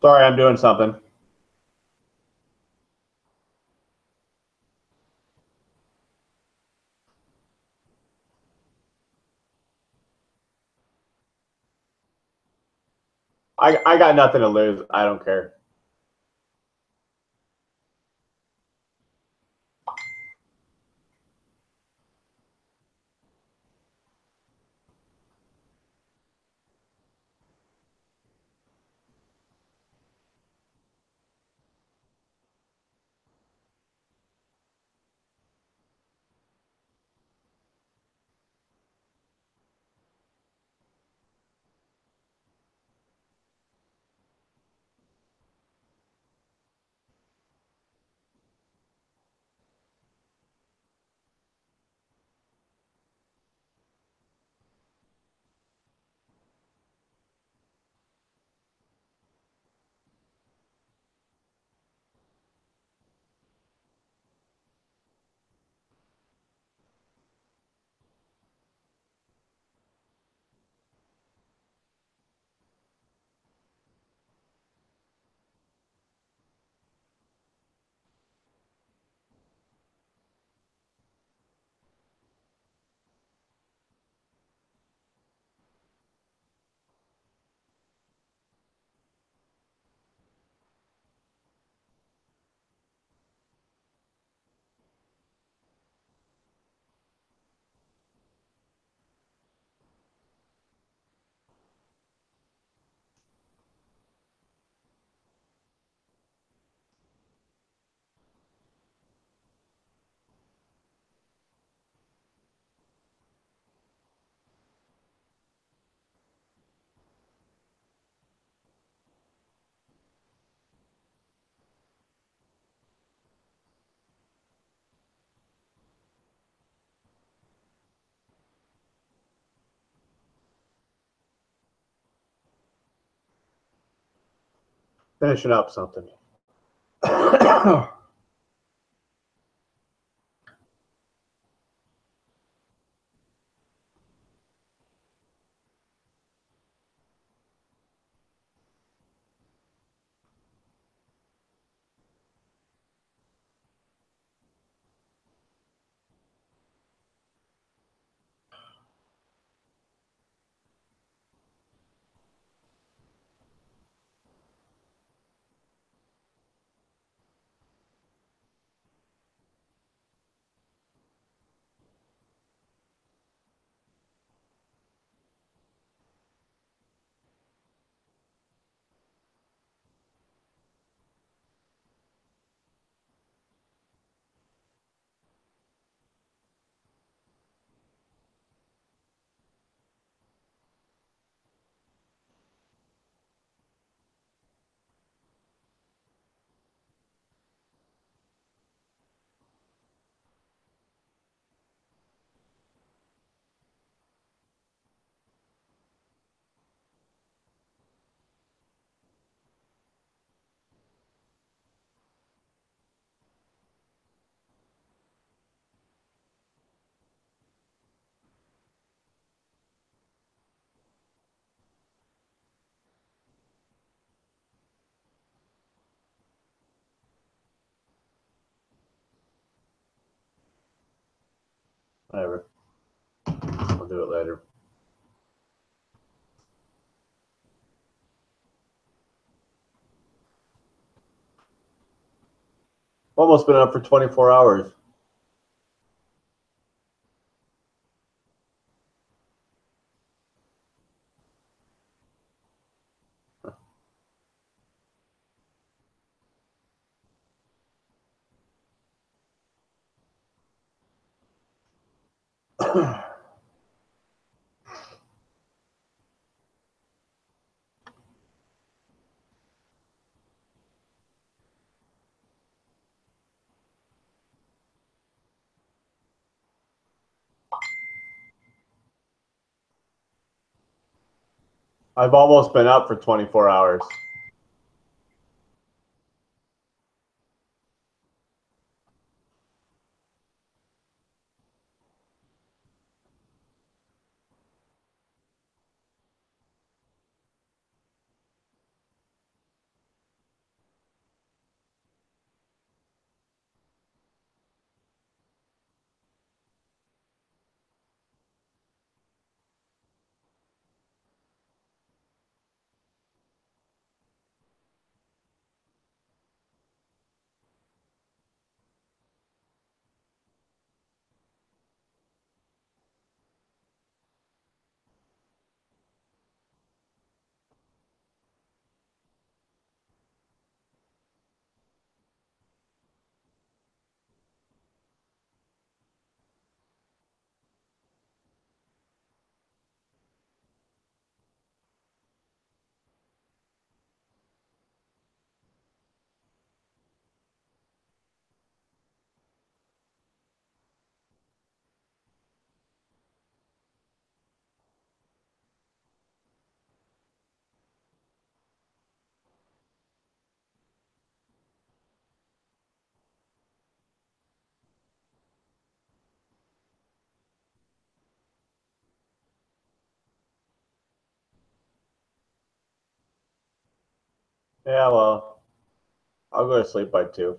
Sorry, I'm doing something. I got nothing to lose. I don't care. Finishing up something. Whatever. I'll do it later. Almost been up for 24 hours. I've almost been up for 24 hours. Yeah, well, I'll go to sleep by 2.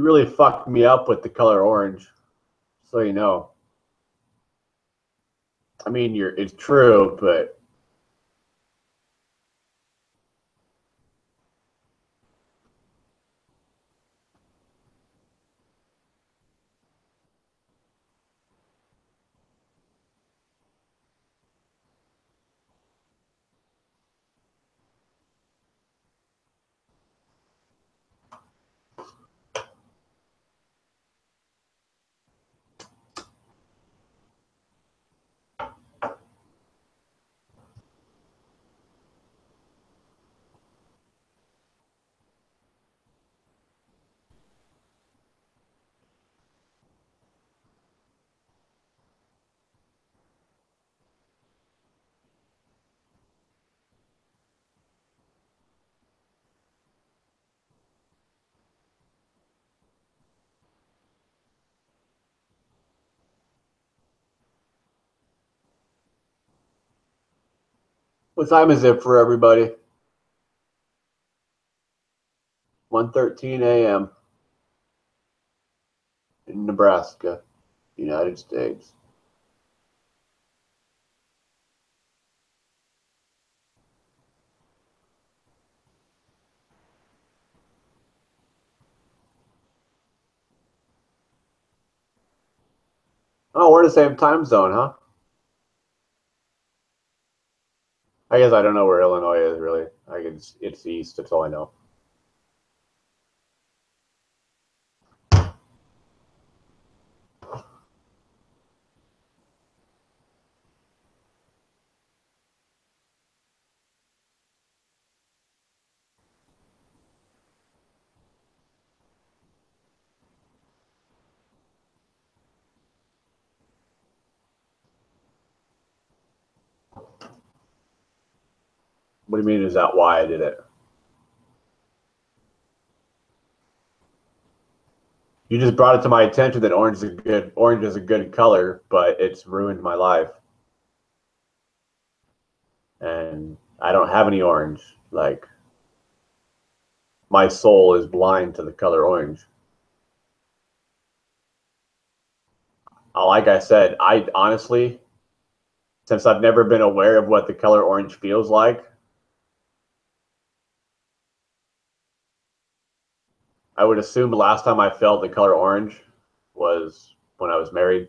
You really fucked me up with the color orange, so you know. I mean, it's true, but what time is it for everybody? 1:13 a.m. in Nebraska, United States. Oh, we're in the same time zone, huh? I guess I don't know where Illinois is really. I guess it's east. That's all I know. What do you mean? Is that why I did it? You just brought it to my attention that orange is a good color, but it's ruined my life, and I don't have any orange. Like my soul is blind to the color orange. Like I said, I honestly, since I've never been aware of what the color orange feels like, I would assume the last time I felt the color orange was when I was married.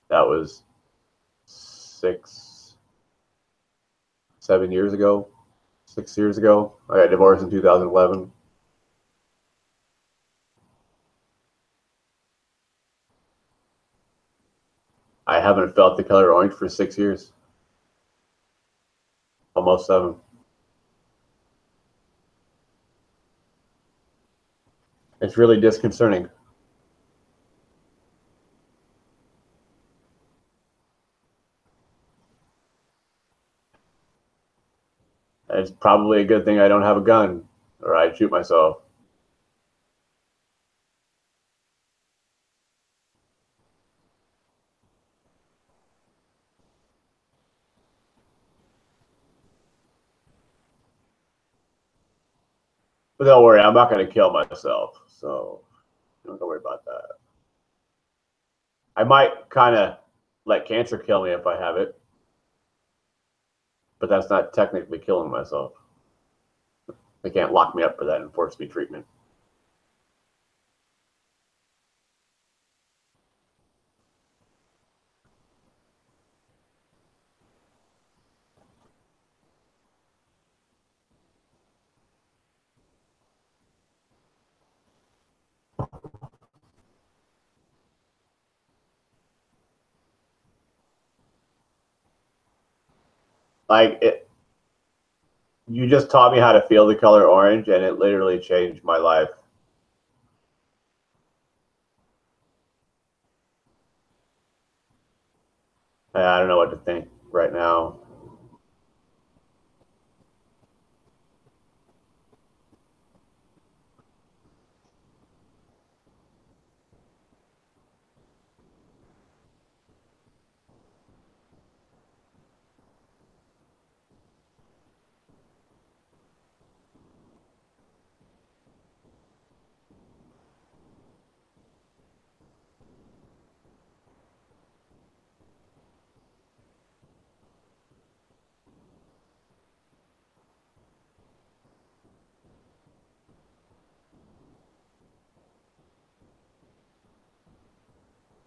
That was 7 years ago, 6 years ago. I got divorced in 2011. I haven't felt the color orange for 6 years, almost 7. It's really disconcerting. It's probably a good thing I don't have a gun, or I'd shoot myself. But don't worry, I'm not going to kill myself, so don't worry about that. I might kind of let cancer kill me if I have it, but that's not technically killing myself. They can't lock me up for that and force me treatment. Like it, you just taught me how to feel the color orange, and it literally changed my life. I don't know what to think right now.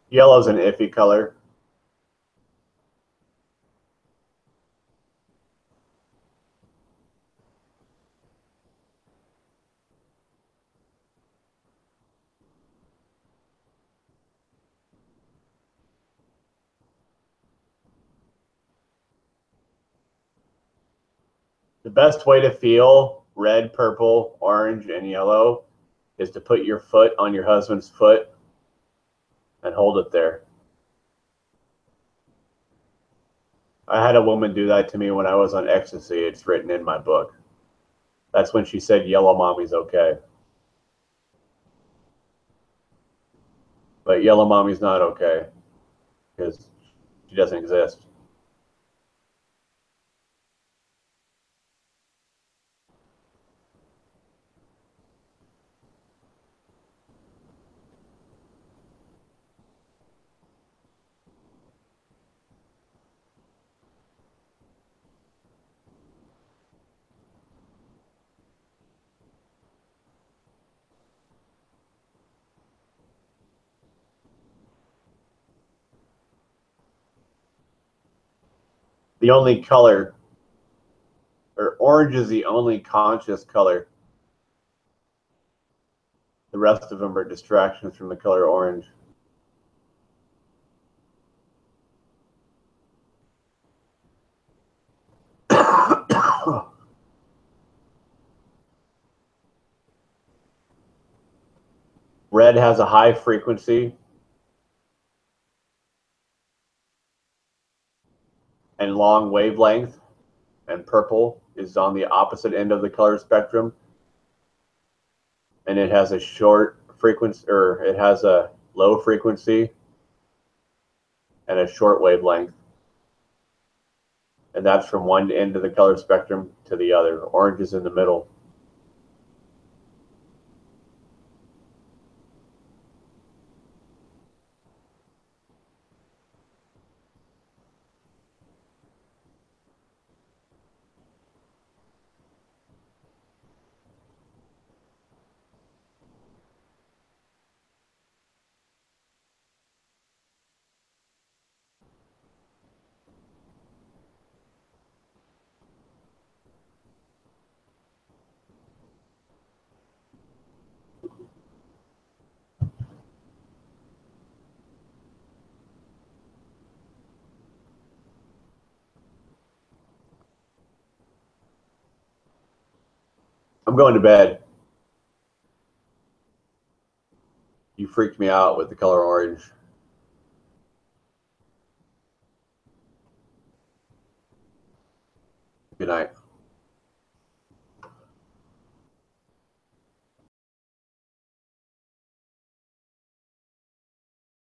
Yellow's an iffy color. The best way to feel red, purple, orange, and yellow is to put your foot on your husband's foot and hold it there. I had a woman do that to me when I was on ecstasy. It's written in my book. That's when she said yellow mommy's okay. But yellow mommy's not okay because she doesn't exist. The only color, or orange is the only conscious color. The rest of them are distractions from the color orange. Red has a high frequency and long wavelength, and purple is on the opposite end of the color spectrum, and it has a short frequency, or it has a low frequency and a short wavelength, and that's from one end of the color spectrum to the other. Orange is in the middle. I'm going to bed. You freaked me out with the color orange. Good night.